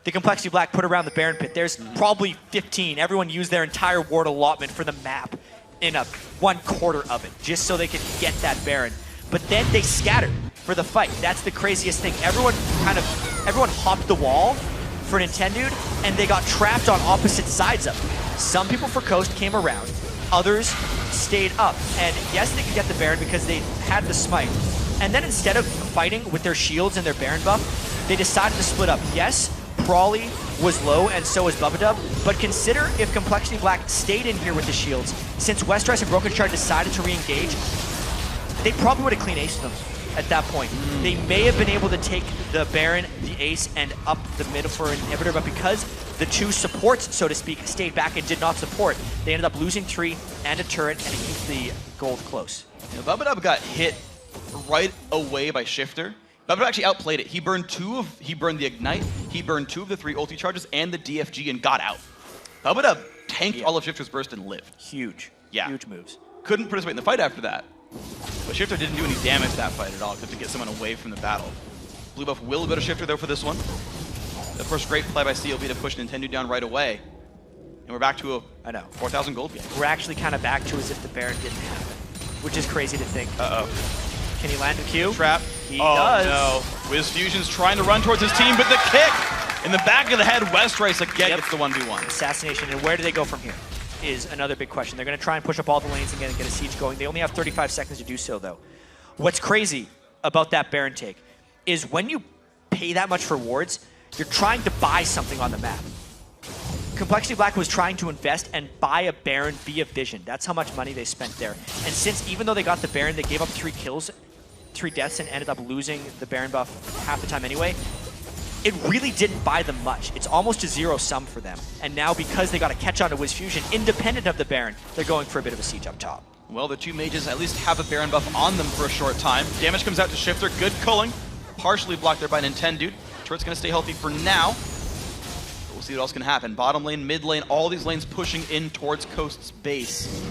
the Complexity Black put around the Baron pit. There's probably 15. Everyone used their entire ward allotment for the map in a 1/4 of it, just so they could get that Baron. But then they scattered for the fight. That's the craziest thing. Everyone hopped the wall for Nintendo, and they got trapped on opposite sides of it. Some people for Coast came around, others stayed up. And yes, they could get the Baron because they had the smite. And then instead of fighting with their shields and their Baron buff, they decided to split up. Yes, Prolly was low, and so was Bubba, but consider if Complexity Black stayed in here with the shields. Since West Rice and Broken Shard decided to re-engage, they probably would have clean aced them at that point. They may have been able to take the Baron, the Ace, and up the middle for an inhibitor, but because the two supports, so to speak, stayed back and did not support. They ended up losing 3 and a turret, and it keeps the gold close. You know, Bubba got hit right away by Shifter. Bubba actually outplayed it. He burned the Ignite, he burned 2 of the 3 ulti charges and the DFG and got out. Bubba tanked all of Shifter's burst and lived. Huge. Yeah. Huge moves. Couldn't participate in the fight after that. But Shifter didn't do any damage that fight at all, except to get someone away from the battle. Blue buff will go to Shifter though for this one. Of course, great play by CLB to push Nintendo down right away. And we're back to a 4,000 gold game. We're actually kind of back to as if the Baron didn't happen, which is crazy to think. Uh-oh. Can he land a Q? Trap. He does. No. Wiz Fusion's trying to run towards his team, but the kick in the back of the head, Westrice again gets the 1v1. Assassination, and where do they go from here is another big question. They're going to try and push up all the lanes and get a siege going. They only have 35 seconds to do so, though. What's crazy about that Baron take is when you pay that much for wards, you're trying to buy something on the map. Complexity Black was trying to invest and buy a Baron via Vision. That's how much money they spent there. And since even though they got the Baron, they gave up 3 kills, 3 deaths, and ended up losing the Baron buff half the time anyway, it really didn't buy them much. It's almost a zero sum for them. And now because they got to catch on to Wiz Fusion, independent of the Baron, they're going for a bit of a siege up top. Well, the 2 mages at least have a Baron buff on them for a short time. Damage comes out to Shifter. Good culling. Partially blocked there by Nintendo. Turret's going to stay healthy for now. But we'll see what else can happen. Bottom lane, mid lane, all these lanes pushing in towards Coast's base.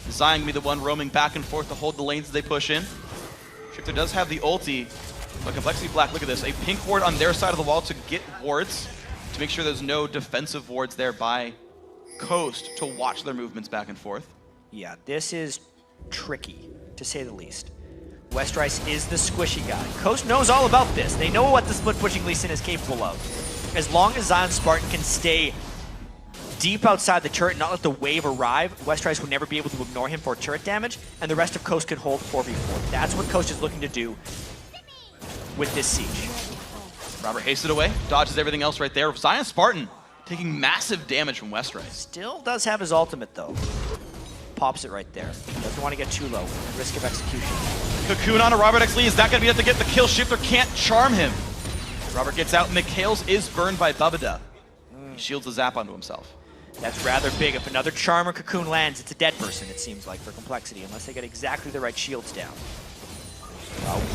Zion be the one roaming back and forth to hold the lanes as they push in. Shifter does have the ulti, but Complexity Black, look at this. A pink ward on their side of the wall to get wards, to make sure there's no defensive wards there by Coast to watch their movements back and forth. Yeah, this is tricky, to say the least. Westrice is the squishy guy. Coast knows all about this. They know what the split-pushing Lee Sin is capable of. As long as Zion Spartan can stay deep outside the turret and not let the wave arrive, Westrice would never be able to ignore him for turret damage, and the rest of Coast can hold 4v4. That's what Coast is looking to do with this siege. Robert hasted away, dodges everything else right there. Zion Spartan taking massive damage from Westrice. Still does have his ultimate, though. Pops it right there. Doesn't want to get too low. Risk of execution. Cocoon on to Robert X. Lee. Is that going to be enough to get the kill? Shifter can't charm him. Robert gets out, and Mikhails is burned by Bubba. He shields the zap onto himself. That's rather big. If another charm or cocoon lands, it's a dead person, it seems like, for Complexity, unless they get exactly the right shields down.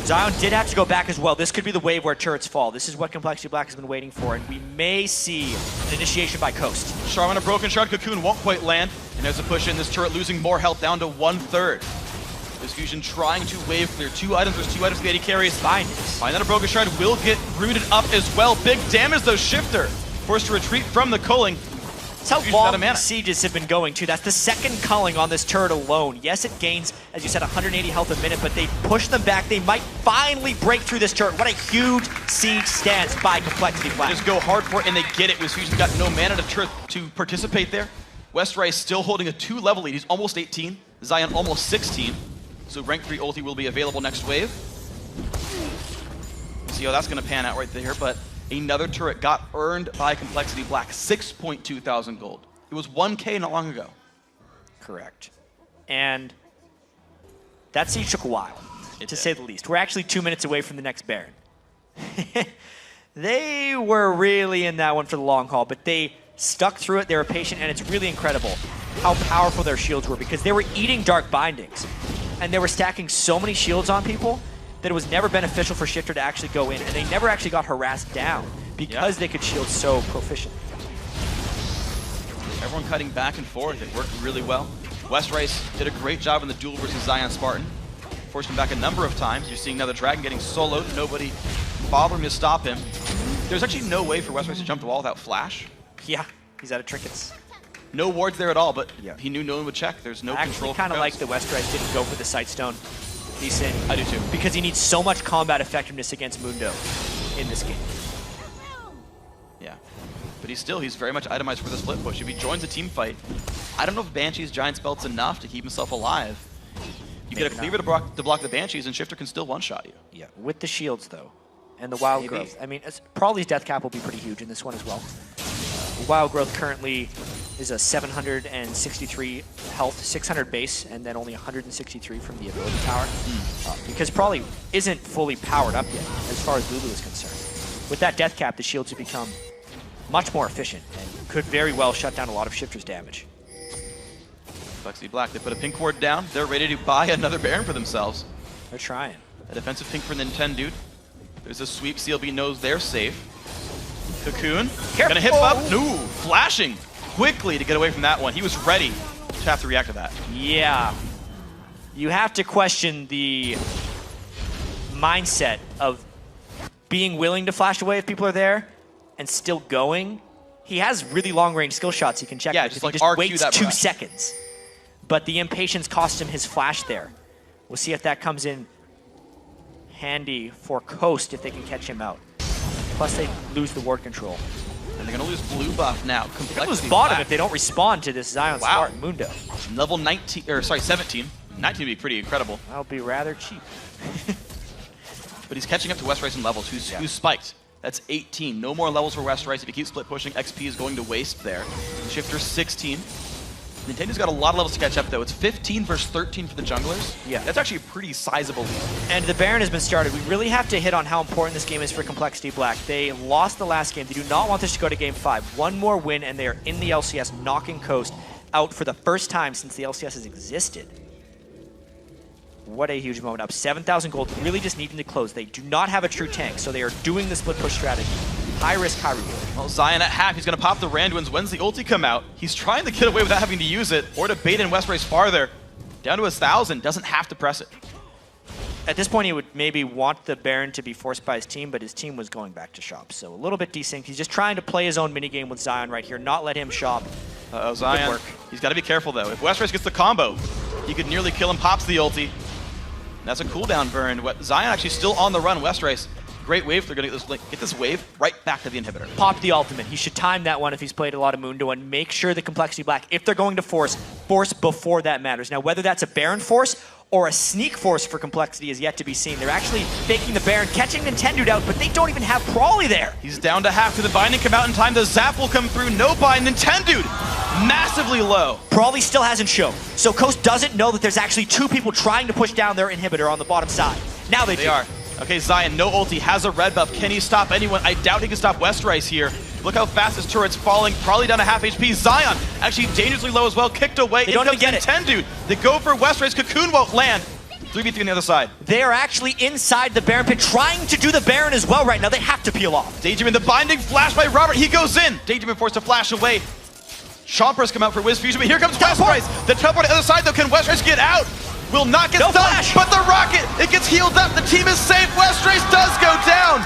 Zion did have to go back as well. This could be the wave where turrets fall. This is what Complexity Black has been waiting for, and we may see an initiation by Coast. Charm on a broken shard. Cocoon won't quite land. And there's a push in. This turret losing more health down to 1/3. This Fusion trying to wave clear 2 items. There's 2 items that he carries. Find out a broken shard will get rooted up as well. Big damage though. Shifter forced to retreat from the culling. That's how long these sieges have been going, too. That's the second culling on this turret alone. Yes, it gains, as you said, 180 health a minute, but they push them back. They might finally break through this turret. What a huge siege stance by Complexity Black. They just go hard for it, and they get it. Wiz Fusion's got no mana to participate there. Westrice still holding a 2-level lead. He's almost 18. Zion almost 16. So rank 3 ulti will be available next wave. See how that's going to pan out right there, but another turret got earned by Complexity Black, 6.2 thousand gold. It was 1K not long ago. Correct. And that siege took a while, to say the least. We're actually 2 minutes away from the next Baron. They were really in that one for the long haul, but they stuck through it, they were patient, and it's really incredible how powerful their shields were because they were eating Dark Bindings. And they were stacking so many shields on people that it was never beneficial for Shifter to actually go in, and they never actually got harassed down because they could shield so proficient. Everyone cutting back and forth. It worked really well. Westrice did a great job in the duel versus Zion Spartan. Forced him back a number of times. You're seeing now the Dragon getting soloed. Nobody bothering to stop him. There's actually no way for Westrice to jump the wall without flash. Yeah, he's out of trinkets. No wards there at all, but he knew no one would check. There's no control. I kind of like the Westrice didn't go for the Sightstone. Decent. I do too. Because he needs so much combat effectiveness against Mundo in this game. Yeah. But he's very much itemized for the split push. If he joins a team fight, I don't know if Banshee's Giant Belt's enough to keep himself alive. You get a cleaver to block the Banshees, and Shifter can still one-shot you. Yeah, with the shields, though. And the Wild Growth. I mean, Prawley's death cap will be pretty huge in this one as well. Wild Growth currently is a 763 health, 600 base, and then only 163 from the ability power. Because Prawley isn't fully powered up yet, as far as Lulu is concerned. With that death cap, the shields have become much more efficient and could very well shut down a lot of Shifter's damage. Complexity Black, they put a pink ward down. They're ready to buy another Baron for themselves. They're trying. A defensive pink for Nintendo. There's a sweep. CLB knows they're safe. Cocoon. Careful. Gonna hit Buff. No, flashing quickly to get away from that one. He was ready to have to react to that. Yeah. You have to question the mindset of being willing to flash away if people are there and still going. He has really long-range skill shots he can check. Yeah, with. just He like just RQ waits that 2 brush. seconds. But the impatience cost him his flash there. We'll see if that comes in handy for Coast if they can catch him out. Plus they lose the ward control. And they're gonna lose blue buff now. They're gonna lose Complexity bottom Black. if they don't respond to this Zion Wow. Spartan Mundo. Level 19, or sorry, 17. 19 would be pretty incredible. That'll be rather cheap. But he's catching up to Westrice in levels, who's spiked. That's 18. No more levels for Westrice. If he keeps split pushing, XP is going to waste there. Shifter 16. Nintendo's got a lot of levels to catch up, though. It's 15 versus 13 for the junglers. Yeah. That's actually a pretty sizable lead. And the Baron has been started. We really have to hit on how important this game is for Complexity Black. They lost the last game. They do not want this to go to game 5. One more win, and they are in the LCS, knocking Coast out for the first time since the LCS has existed. What a huge moment. Up 7,000 gold, really just needing to close. They do not have a true tank, so they are doing the split push strategy. High risk, high reward. Well, Zion at half, he's going to pop the Randuins. When's the ulti come out? He's trying to get away without having to use it, or to bait in Westrice farther. Down to 1,000, doesn't have to press it. At this point, he would maybe want the Baron to be forced by his team, but his team was going back to shop. So a little bit desynced. He's just trying to play his own minigame with Zion right here, not let him shop. Uh-oh, Zion. work. He's got to be careful, though. If Westrice gets the combo, he could nearly kill him, pops the ulti. And that's a cooldown burn. Zion actually still on the run. Westrice, great wave. They're going to get this wave right back to the inhibitor. Pop the ultimate. He should time that one if he's played a lot of Mundo and make sure the Complexity Black, if they're going to force before that matters. Now, whether that's a Baron force or a sneak force for Complexity is yet to be seen. They're actually faking the Baron, catching Nintendo out, but they don't even have Prawley there. He's down to half. To the binding come out in time. The zap will come through. No bind. Nintendo massively low. Prawley still hasn't shown. So Coast doesn't know that there's actually 2 people trying to push down their inhibitor on the bottom side. Now they do. are. Okay, Zion, no ulti, has a red buff. Can he stop anyone? I doubt he can stop Westrice here. Look how fast his turret's falling. Probably down to half HP. Zion, actually dangerously low as well. Kicked away. They don't even get it. Nintendo. They go for Westrice. Cocoon won't land. 3v3 on the other side. They are actually inside the Baron pit, trying to do the Baron as well right now. They have to peel off. Daydream in the binding. Flash by Robert. He goes in. Daydream forced to flash away. Chompers come out for Wiz Fusion, but here comes Westrice. The teleport on the other side, though. Can Westrice get out? Will not get No stunned, flash. but the rocket, it gets healed up. The team is safe. Westrice does go down.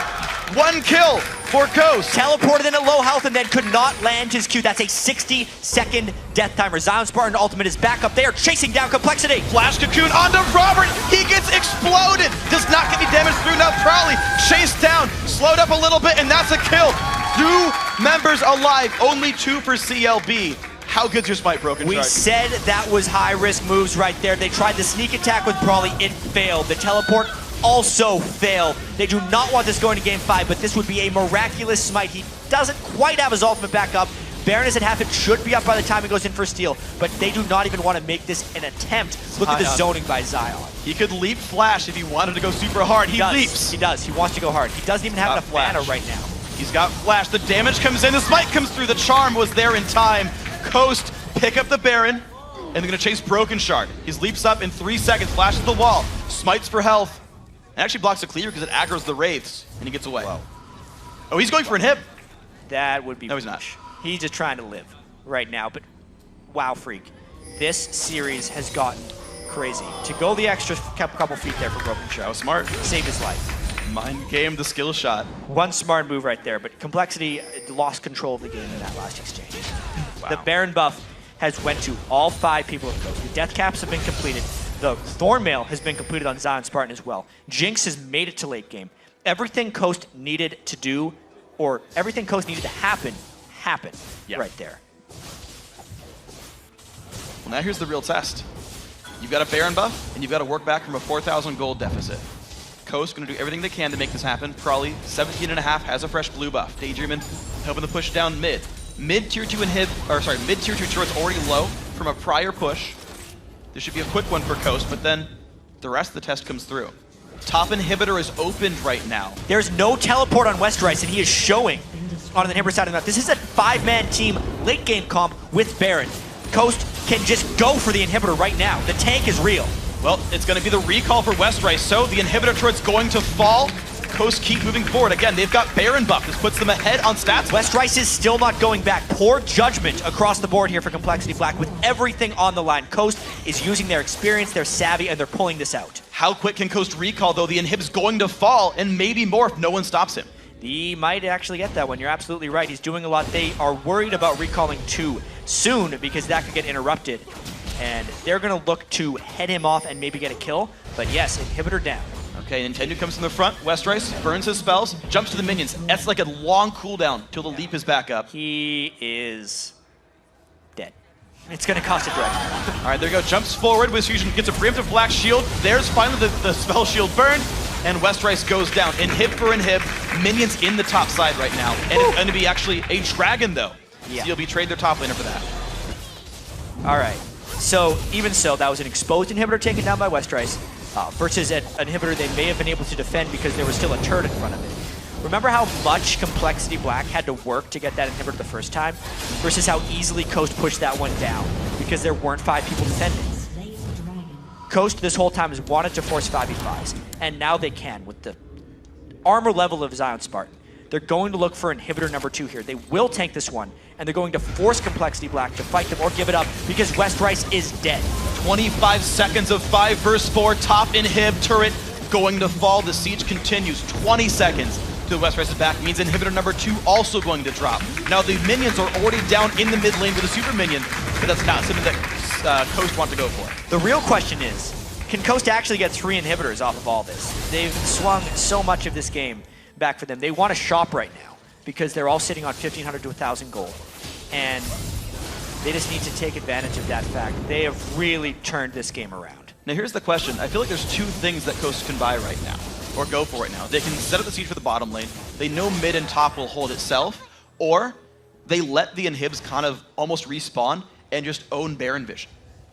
1 kill for Coast. Teleported in at low health and then could not land his Q. That's a 60-second death timer. Zion Spartan ultimate is back up there, chasing down Complexity. Flash Cocoon onto Robert. He gets exploded. Does not get any damage through. Now Crowley chased down, slowed up a little bit, and that's a kill. 2 members alive, only 2 for CLB. How good's your smite, Broken We Shark? said that was high-risk moves right there. They tried the sneak attack with Brawley. It failed. The teleport also failed. They do not want this going to game 5, but this would be a miraculous smite. He doesn't quite have his ultimate back up. Baron is at half. It should be up by the time he goes in for steal, but they do not even want to make this an attempt. Look at the zoning by Zion. He could leap Flash if he wanted to go super hard. He leaps. He does. He wants to go hard. He doesn't even have enough mana right now. He's got Flash. The damage comes in. The smite comes through. The charm was there in time. Coast pick up the Baron, and they're going to chase Broken Shard. He leaps up in 3 seconds, flashes the wall, smites for health, and actually blocks the cleaver because it aggroes the Wraiths, and he gets away. Whoa. Oh, he's going for an hip. That would be No, he's not. He's just trying to live right now, but wow, freak. This series has gotten crazy. To go the extra couple feet there for Broken Shard. That was smart. Saved his life. Mind game the skill shot. One smart move right there, but Complexity lost control of the game in that last exchange. Wow. The Baron buff has went to all 5 people of Coast. The death caps have been completed. The Thornmail has been completed on Zion Spartan as well. Jinx has made it to late game. Everything Coast needed to do, or everything Coast needed to happen, happened right there. Well, now here's the real test. You've got a Baron buff, and you've got to work back from a 4,000 gold deficit. Coast going to do everything they can to make this happen. Probably 17.5 has a fresh blue buff. Daydreamin helping to push down mid. Mid tier 2 mid tier 2 turret's already low from a prior push. This should be a quick one for Coast, but then the rest of the test comes through. Top inhibitor is opened right now. There's no teleport on Westrice, and he is showing on the inhibitor side of the map. This is a 5-man team late game comp with Baron. Coast can just go for the inhibitor right now. The tank is real. Well, it's going to be the recall for Westrice, so the inhibitor turret's going to fall. Coast keep moving forward. Again, they've got Baron buff. This puts them ahead on stats. Westrice is still not going back. Poor judgment across the board here for Complexity Black with everything on the line. Coast is using their experience, their savvy, and they're pulling this out. How quick can Coast recall, though? The inhib's going to fall, and maybe more if no one stops him. He might actually get that one. You're absolutely right. He's doing a lot. They are worried about recalling too soon because that could get interrupted. And they're going to look to head him off and maybe get a kill. But yes, inhibitor down. Okay, Nintendo comes from the front. Westrice burns his spells, jumps to the minions. That's like a long cooldown till the leap is back up. He is dead. It's going to cost a direct. All right, there you go. Jumps forward. Fusion gets a preemptive black shield. There's finally the spell shield burned. And Westrice goes down. Inhib for inhib. Minions in the top side right now. And it's going to be actually a dragon, though. Yeah. CLB trade their top laner for that. All right. So, even so, that was an exposed inhibitor taken down by Westrice versus an inhibitor they may have been able to defend because there was still a turret in front of it. Remember how much Complexity Black had to work to get that inhibitor the first time versus how easily Coast pushed that one down because there weren't 5 people defending. Coast this whole time has wanted to force 5v5s, and now they can with the armor level of Zion Spartan. They're going to look for inhibitor number 2 here. They will tank this one, and they're going to force Complexity Black to fight them or give it up because Westrice is dead. 25 seconds of 5 versus 4. Top inhib turret going to fall. The siege continues. 20 seconds to the Westrice's back means inhibitor number 2 also going to drop. Now the minions are already down in the mid lane with a super minion, but that's not something that Coast want to go for. The real question is, can Coast actually get 3 inhibitors off of all this? They've swung so much of this game back for them. They want to shop right now because they're all sitting on 1,500 to 1,000 gold. And they just need to take advantage of that fact. They have really turned this game around. Now here's the question. I feel like there's 2 things that Coast can buy right now, or go for right now. They can set up the siege for the bottom lane. They know mid and top will hold itself, or they let the inhibs kind of almost respawn and just own Baron Vision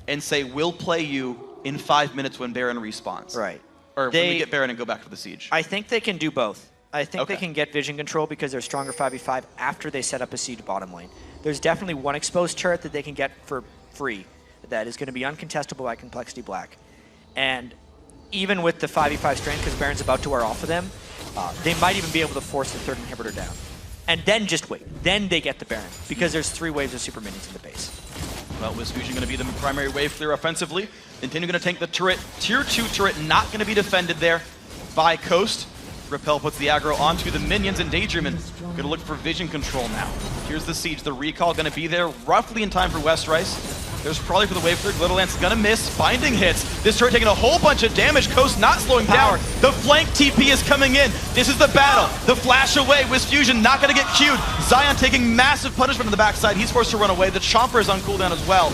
and say, we'll play you in 5 minutes when Baron respawns. Right. Or when we get Baron and go back for the siege. I think they can do both. I think they can get vision control because they're stronger 5v5 after they set up a siege bottom lane. There's definitely one exposed turret that they can get for free that is going to be uncontestable by Complexity Black. And even with the 5v5 strength, because Baron's about to wear off of them, they might even be able to force the 3rd inhibitor down. And then just wait. Then they get the Baron because there's 3 waves of super minions in the base. Well, Fusion going to be the primary wave clear offensively. Nintendo going to tank the turret. Tier 2 turret not going to be defended there by Coast. Repel puts the aggro onto the minions, and Daydreamin' going to look for vision control now. Here's the siege. The recall going to be there roughly in time for Westrice. There's probably for the wave clear. Little Lance going to miss. Binding hits. This turret taking a whole bunch of damage. Coast not slowing down. The flank TP is coming in. This is the battle. The flash away. Fusion not going to get queued. Zion taking massive punishment on the backside. He's forced to run away. The Chomper is on cooldown as well.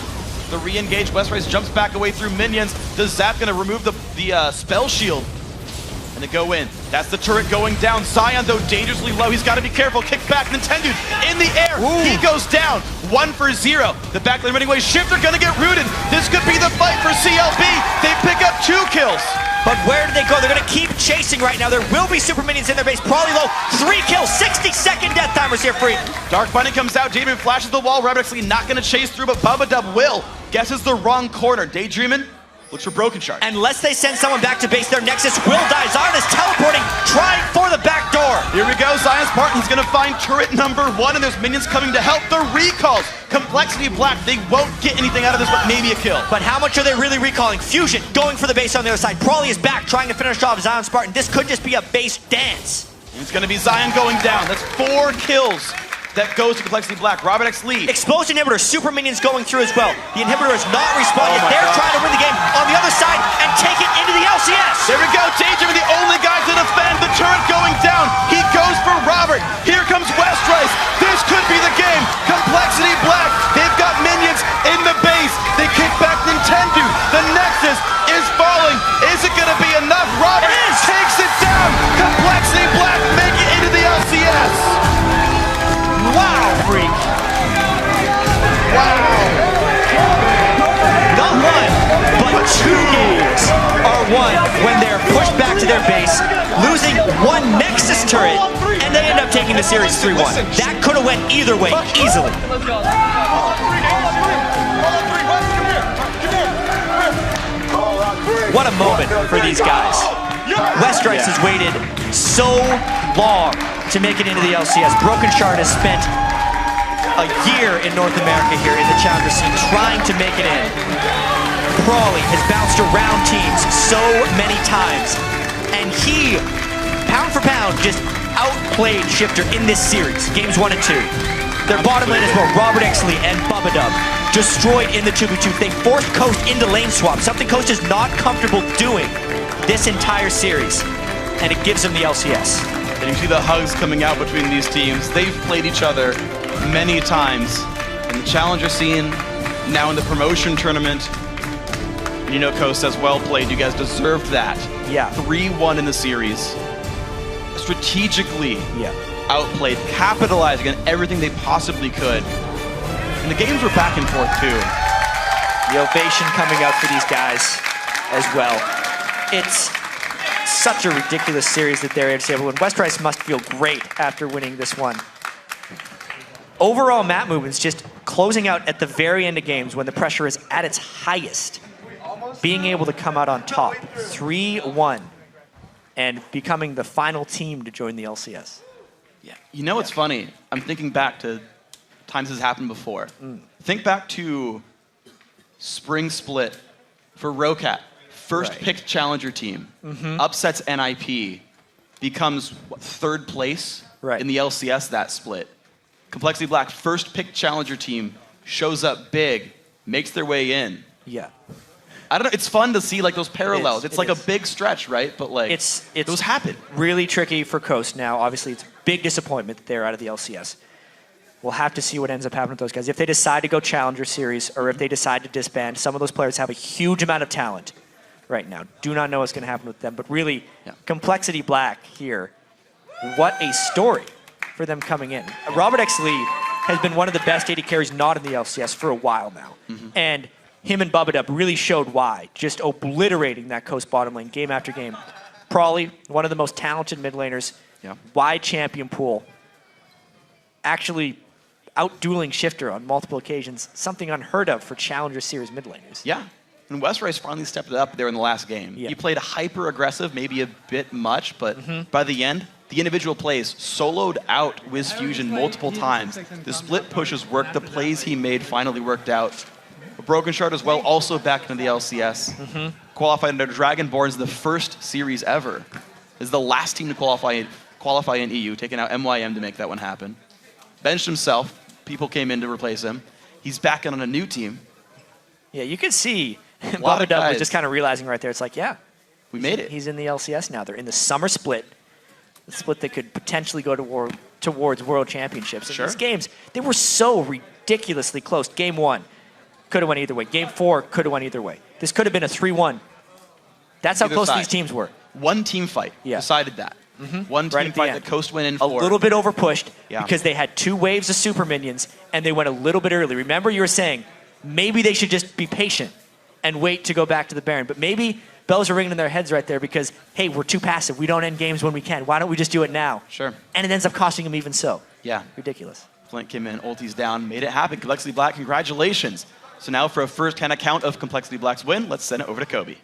The re-engage. Westrice jumps back away through minions. The Zap going to remove the spell shield. And they go in. That's the turret going down. Zion, though, dangerously low. He's got to be careful. Kick back. Nintendo in the air. Ooh. He goes down. 1 for 0. The back lane running away. Shifter going to get rooted. This could be the fight for CLB. They pick up 2 kills. But where do they go? They're going to keep chasing right now. There will be super minions in their base. Probably low. 3 kills. 60-second death timers here for Eden. Dark Binding comes out. Daydreamin' flashes the wall. Rabbit not going to chase through, but Bubba Dub will. Guesses the wrong corner. Daydreamin' looks for Broken Shard. Unless they send someone back to base, their Nexus will die. Zion is teleporting, trying for the back door. Here we go. Zion Spartan's going to find turret number 1, and there's minions coming to help. The recalls. Complexity Black, they won't get anything out of this, but maybe a kill. But how much are they really recalling? Fusion going for the base on the other side. Prawley is back, trying to finish off Zion Spartan. This could just be a base dance. It's going to be Zion going down. That's 4 kills. That goes to Complexity Black. Robert X lead. Exposed inhibitor, super minions going through as well. The inhibitor is not respawning. They're trying to win the game on the other side and take it into the LCS. There we go. Daydreamin', the only guy to defend. The turret going down. He goes for Robert. Here comes Westrice. This could be the game. Complexity Black. They've got minions in the base. They kick back Nintendo. The Nexus is falling. Is it going to be enough? Robert takes it down. Complexity Black make it into the LCS. Wow, freak. Wow. Not 1, but 2 games are won when they're pushed back to their base, losing 1 Nexus turret, and they end up taking making the series 3-1. That could have went either way easily. What a moment for these guys. Westrice has waited so long to make it into the LCS. Broken Shard has spent a year in North America here in the challenger scene trying to make it in. Prawley has bounced around teams so many times, and he, pound for pound, just outplayed Shifter in this series, games 1 and 2. Their bottom lane as well, Robert Exley and Bubba Dub, destroyed in the 2v2. They forced Coast into lane swap, something Coast is not comfortable doing this entire series, and it gives them the LCS. And you see the hugs coming out between these teams. They've played each other many times in the challenger scene, now in the promotion tournament. You know, Coast says, well played, you guys deserved that. Yeah. 3-1 in the series. Strategically outplayed, capitalizing on everything they possibly could. And the games were back and forth too. The ovation coming out for these guys as well. It's such a ridiculous series that they're able to say, and Westrice must feel great after winning this one. Overall map movements just closing out at the very end of games when the pressure is at its highest. Being able to come out on top, 3-1, and becoming the final team to join the LCS. Yeah. You know what's funny? I'm thinking back to times this happened before. Think back to Spring Split for Rocat. First picked challenger team, upsets NIP, becomes what, 3rd place in the LCS that split. Complexity Black, first picked challenger team, shows up big, makes their way in. Yeah. I don't know, it's fun to see like those parallels. It's like a big stretch, right? But like, it's those happen. Really tricky for Coast now. Obviously, it's a big disappointment that they're out of the LCS. We'll have to see what ends up happening with those guys. If they decide to go Challenger Series or if they decide to disband, some of those players have a huge amount of talent right now. Do not know what's going to happen with them. But really, Complexity Black here, what a story for them coming in. Robert Exley has been one of the best AD carries not in the LCS for a while now. And him and Bubba Dub really showed why, just obliterating that Coast bottom lane game after game. Prawley, one of the most talented mid laners, wide champion pool, actually out-dueling Shifter on multiple occasions, something unheard of for Challenger Series mid laners. Yeah, and Westrice finally stepped it up there in the last game. He played hyper-aggressive, maybe a bit much, but by the end, the individual plays soloed out WizFusion multiple times. The split pushes worked, the plays he made finally worked out. Broken Shard as well, also back into the LCS. Qualified under Dragonborn's the first series ever. Is the last team to qualify in EU, taking out MYM to make that one happen. Benched himself. People came in to replace him. He's back in on a new team. Yeah, you could see Bubba Dub was just kind of realizing right there. It's like, yeah, we made it. He's in the LCS now. They're in the summer split, the split that could potentially go towards World Championships. And these games, they were so ridiculously close. Game 1 could have went either way. Game 4 could have went either way. This could have been a 3-1. That's how close these teams were. One team fight decided that. One team fight that Coast went in for. A little bit overpushed because they had 2 waves of super minions and they went a little bit early. Remember you were saying maybe they should just be patient and wait to go back to the Baron. But maybe bells are ringing in their heads right there because, hey, we're too passive. We don't end games when we can. Why don't we just do it now? Sure. And it ends up costing them even so. Yeah. Ridiculous. Flint came in, ulti's down, made it happen. Complexity Black, congratulations. So now for a first-hand account of Complexity Black's win, let's send it over to Kobe.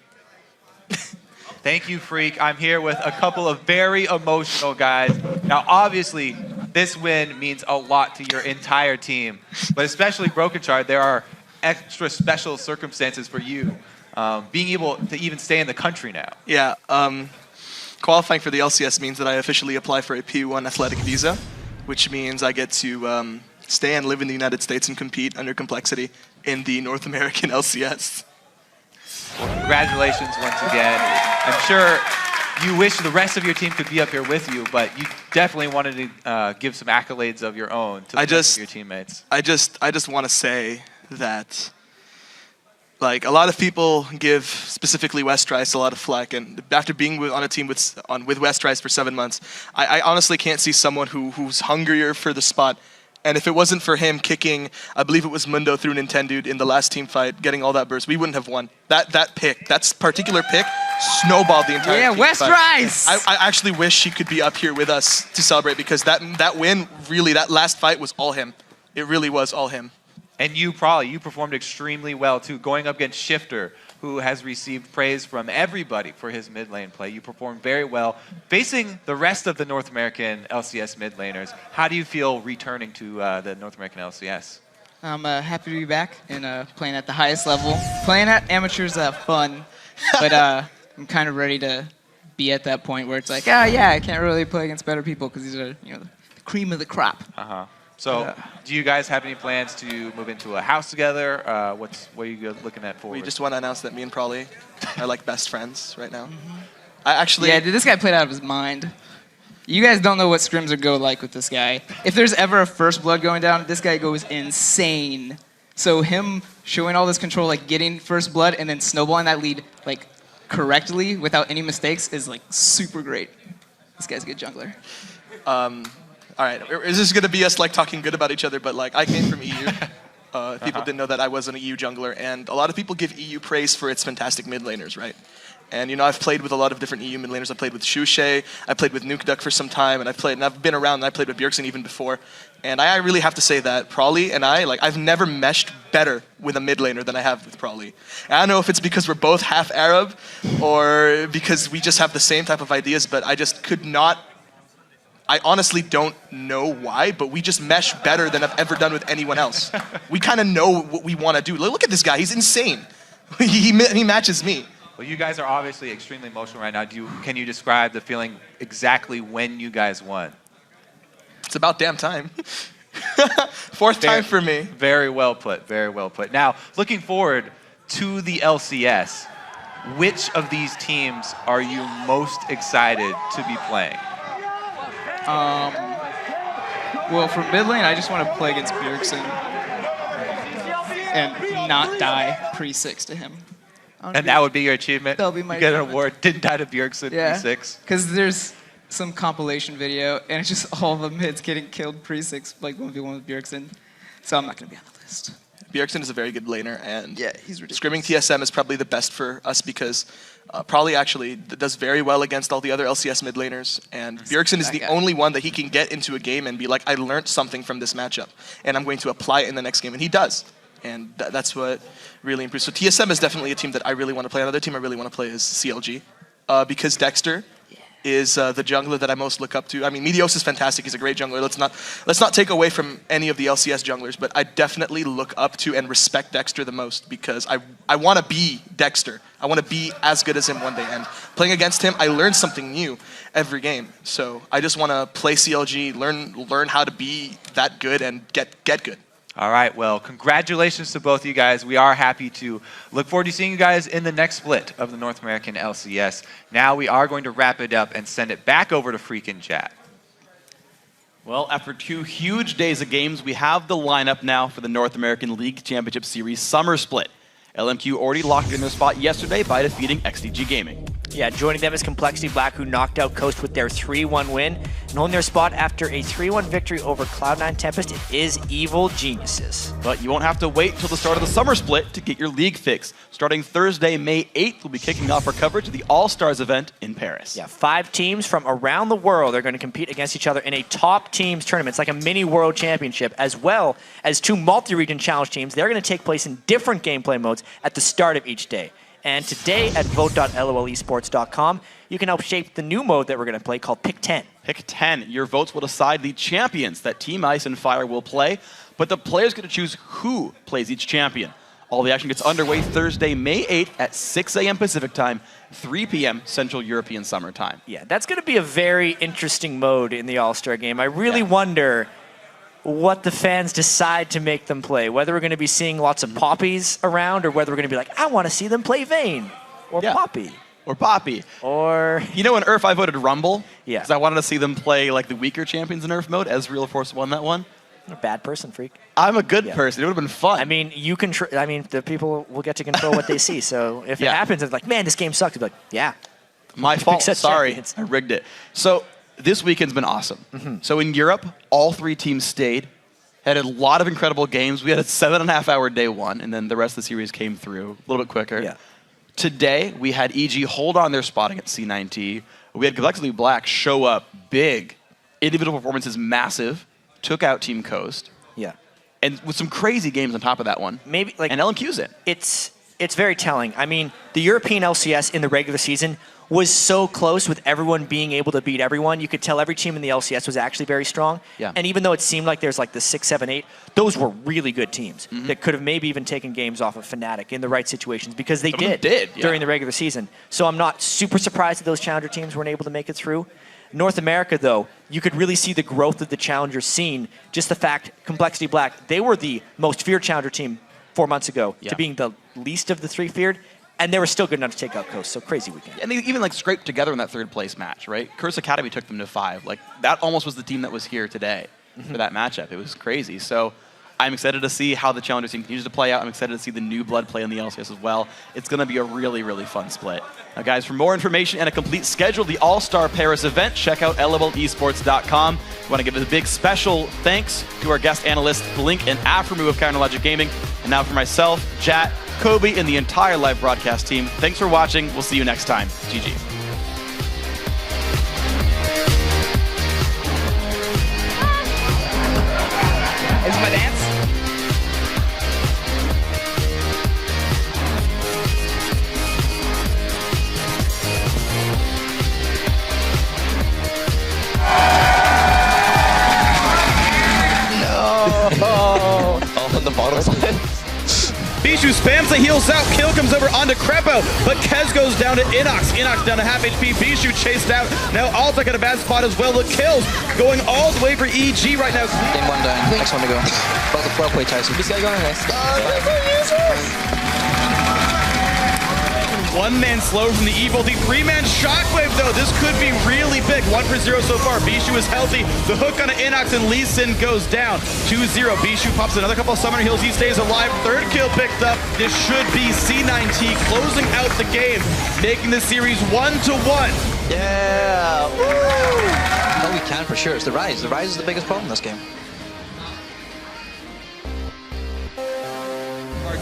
Thank you, Freak. I'm here with a couple of very emotional guys. Now, obviously, this win means a lot to your entire team, but especially Broken Shard, there are extra special circumstances for you being able to even stay in the country now. Yeah, qualifying for the LCS means that I officially apply for a P1 athletic visa, which means I get to stay and live in the United States and compete under Complexity in the North American LCS. Well, congratulations once again. I'm sure you wish the rest of your team could be up here with you, but you definitely wanted to give some accolades of your own to the rest of your teammates. I just want to say that, like, a lot of people give specifically Westrice a lot of flack, and after being on a team with Westrice for 7 months, I honestly can't see someone who's hungrier for the spot. And if it wasn't for him kicking, I believe it was Mundo through Nintendude in the last team fight, getting all that burst, we wouldn't have won. That particular pick snowballed the entire Yeah, team. West But Rice! I actually wish she could be up here with us to celebrate because that win, really, that last fight was all him. It really was all him. And you performed extremely well too, going up against Shifter, who has received praise from everybody for his mid lane play. You performed very well. Facing the rest of the North American LCS mid laners, how do you feel returning to the North American LCS? I'm happy to be back and playing at the highest level. Playing at amateurs fun, but I'm kind of ready to be at that point where it's like, yeah, I can't really play against better people because these are the cream of the crop. So, do you guys have any plans to move into a house together? What are you looking at forward? We just want to announce that me and Prolly are like best friends right now. Yeah, dude, this guy played out of his mind. You guys don't know what scrims are go like with this guy. If there's ever a first blood going down, this guy goes insane. So him showing all this control, like getting first blood and then snowballing that lead like correctly without any mistakes is like super great. This guy's a good jungler. All right, is this going to be us like talking good about each other? But like, I came from EU. People didn't know that I was an EU jungler, and a lot of people give EU praise for its fantastic mid laners, right? And I've played with a lot of different EU mid laners. I played with Shushay, I played with Nukeduck for some time, and I've been around. And I played with Bjergsen even before. And I really have to say that Prolly and I've never meshed better with a mid laner than I have with Prolly. And I don't know if it's because we're both half Arab, or because we just have the same type of ideas, but I just could not. I honestly don't know why, but we just mesh better than I've ever done with anyone else. We kind of know what we want to do. Look at this guy. He's insane. he matches me. Well, you guys are obviously extremely emotional right now. Can you describe the feeling exactly when you guys won? It's about damn time. Fourth time for me. Very well put. Very well put. Now, looking forward to the LCS, which of these teams are you most excited to be playing? Well, for mid lane, I just want to play against Bjergsen and not die pre-6 to him. And that would be your achievement? That'll be my You get an achievement. award, didn't die to Bjergsen pre-6? Because there's some compilation video, and it's just all the mids getting killed pre-6, like 1v1 with Bjergsen. So I'm not going to be on the list. Bjergsen is a very good laner, and Yeah, he's ridiculous. scrimming TSM is probably the best for us because Prolly actually does very well against all the other LCS mid laners, and Bjergsen is that the guy. only one that he can get into a game and be like, I learned something from this matchup, and I'm going to apply it in the next game, and he does. And that's what really improves. So TSM is definitely a team that I really want to play. Another team I really want to play is CLG, because Dexter is the jungler that I most look up to. I mean, Meteos is fantastic. He's a great jungler. Let's not take away from any of the LCS junglers, but I definitely look up to and respect Dexter the most because I want to be Dexter. I want to be as good as him one day. And playing against him, I learn something new every game. So I just want to play CLG, learn how to be that good and get good. All right, well, congratulations to both of you guys. We are happy to look forward to seeing you guys in the next split of the North American LCS. Now we are going to wrap it up and send it back over to Freakin' Chat. Well, after 2 huge days of games, we have the lineup now for the North American League Championship Series Summer Split. LMQ already locked in their spot yesterday by defeating XDG Gaming. Yeah, joining them is Complexity Black, who knocked out Coast with their 3-1 win and holding their spot after a 3-1 victory over Cloud9 Tempest. It is Evil Geniuses. But you won't have to wait till the start of the Summer Split to get your league fix. Starting Thursday, May 8th, we'll be kicking off our coverage of the All-Stars event in Paris. Yeah, 5 teams from around the world are going to compete against each other in a top teams tournament. It's like a mini world championship, as well as 2 multi-region challenge teams. They're going to take place in different gameplay modes at the start of each day. And today at vote.lolesports.com, you can help shape the new mode that we're going to play called Pick 10. Pick 10. Your votes will decide the champions that Team Ice and Fire will play, but the players get to choose who plays each champion. All the action gets underway Thursday, May 8th at 6 a.m. Pacific Time, 3 p.m. Central European Summer Time. Yeah, that's going to be a very interesting mode in the All-Star game. I really wonder what the fans decide to make them play, whether we're going to be seeing lots of poppies around or whether we're going to be like, I want to see them play Vayne or Poppy. Or Poppy. Or... You know in Earth I voted Rumble? Yeah. Because I wanted to see them play like the weaker champions in Earth mode. Ezreal, of course, won that one. You're a bad person, Freak. I'm a good person. It would have been fun. I mean, the people will get to control what they see. So if it happens, it's like, man, this game sucks. You'll be like, yeah. My fault. Such Sorry. champions. I rigged it. So this weekend's been awesome. So in Europe, all 3 teams stayed. Had a lot of incredible games. We had a 7.5-hour day 1, and then the rest of the series came through a little bit quicker. Yeah. Today, we had EG hold on their spotting at C9T. We had Complexity Black show up big. Individual performances massive. Took out Team Coast. Yeah. And with some crazy games on top of that one. Maybe like and LMQ's in. It's very telling. I mean, the European LCS in the regular season was so close with everyone being able to beat everyone. You could tell every team in the LCS was actually very strong. Yeah. And even though it seemed like there's like the 6, 7, 8, those were really good teams that could have maybe even taken games off of Fnatic in the right situations because they did during the regular season. So I'm not super surprised that those challenger teams weren't able to make it through. North America, though, you could really see the growth of the challenger scene. Just the fact, Complexity Black, they were the most feared challenger team 4 months ago to being the least of the 3 feared, and they were still good enough to take out Coast. So crazy weekend. And they even like scraped together in that 3rd place match, right? Curse Academy took them to 5. Like that almost was the team that was here today for that matchup. It was crazy. So I'm excited to see how the challenger scene continues to play out. I'm excited to see the new blood play in the LCS as well. It's going to be a really, really fun split. Now, guys, for more information and a complete schedule of the All-Star Paris event, check out lolesports.com. We want to give a big special thanks to our guest analysts, Blink and Afremu of Counterlogic Gaming. And now for myself, Jat, Kobe, and the entire live broadcast team, thanks for watching. We'll see you next time. GG. Is my dance? Oh, the bottle's on. Bijou spams the heals out. Kill comes over onto Crepo, but Kez goes down to Inox. Inox down to half HP. Bijou chased out. Now Altek at a bad spot as well. The kills going all the way for EG right now. Game 1 done. Next one to go. Well played, Tyson. This guy going nice. One-man slow from the Evil. The 3-man Shockwave, though. This could be really big. 1-for-0 so far. Bijou is healthy. The hook on Inox and Lee Sin goes down. 2-0. Bijou pops another couple of summoner heals. He stays alive. 3rd kill picked up. This should be C9T closing out the game, making the series 1-1. Yeah. Woo! No, we can for sure. It's the Rise. The Rise is the biggest problem in this game.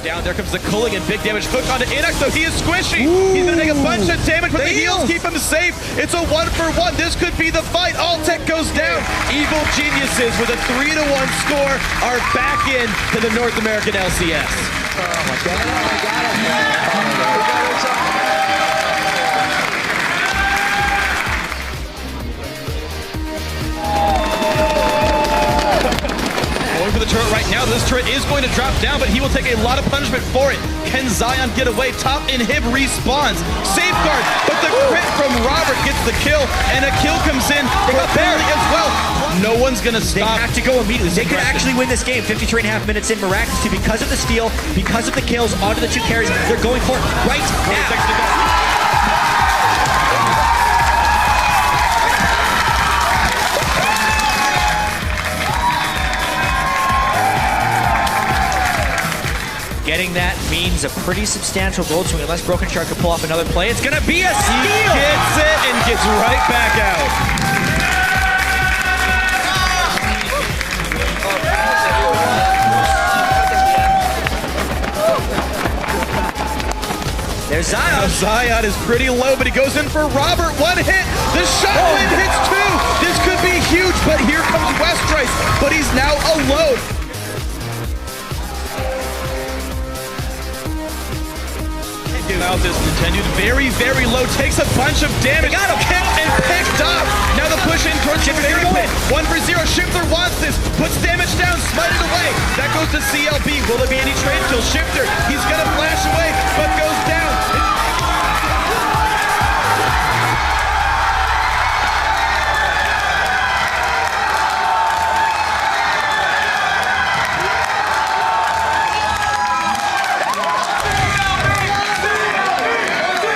Down, there comes the culling and big damage hook onto Inox, though he is squishy. He's gonna take a bunch of damage, but the heals keep him safe. It's a 1-for-1. This could be the fight. Alltech goes down. Evil Geniuses with a 3-1 score are back in to the North American LCS. Oh my god. We got it. We got it. Going for the turret right now. This turret is going to drop down, but he will take a lot of punishment for it. Can Zion get away? Top inhib respawns. Safeguard, but the crit from Robert gets the kill, and a kill comes in for Barry as well. No one's going to stop. They have to go immediately. They could actually win this game 53.5 minutes in miraculously because of the steal, because of the kills onto the 2 carries. They're going for it right now. Getting that means a pretty substantial gold swing. Unless Broken Shark can pull off another play, it's going to be a steal! He gets it and gets right back out. There's Zion. Now Zion is pretty low, but he goes in for Robert. 1 hit. The shotgun hits 2. This could be huge, but here comes Westrice, but he's now alone. Out this Nintendo, very, very low, takes a bunch of damage. Got him, kill and picked up. Now the push in towards the very pit. 1-for-0. Shifter wants this, puts damage down, smite it away. That goes to CLB. Will there be any trade kill? Shifter, he's gonna flash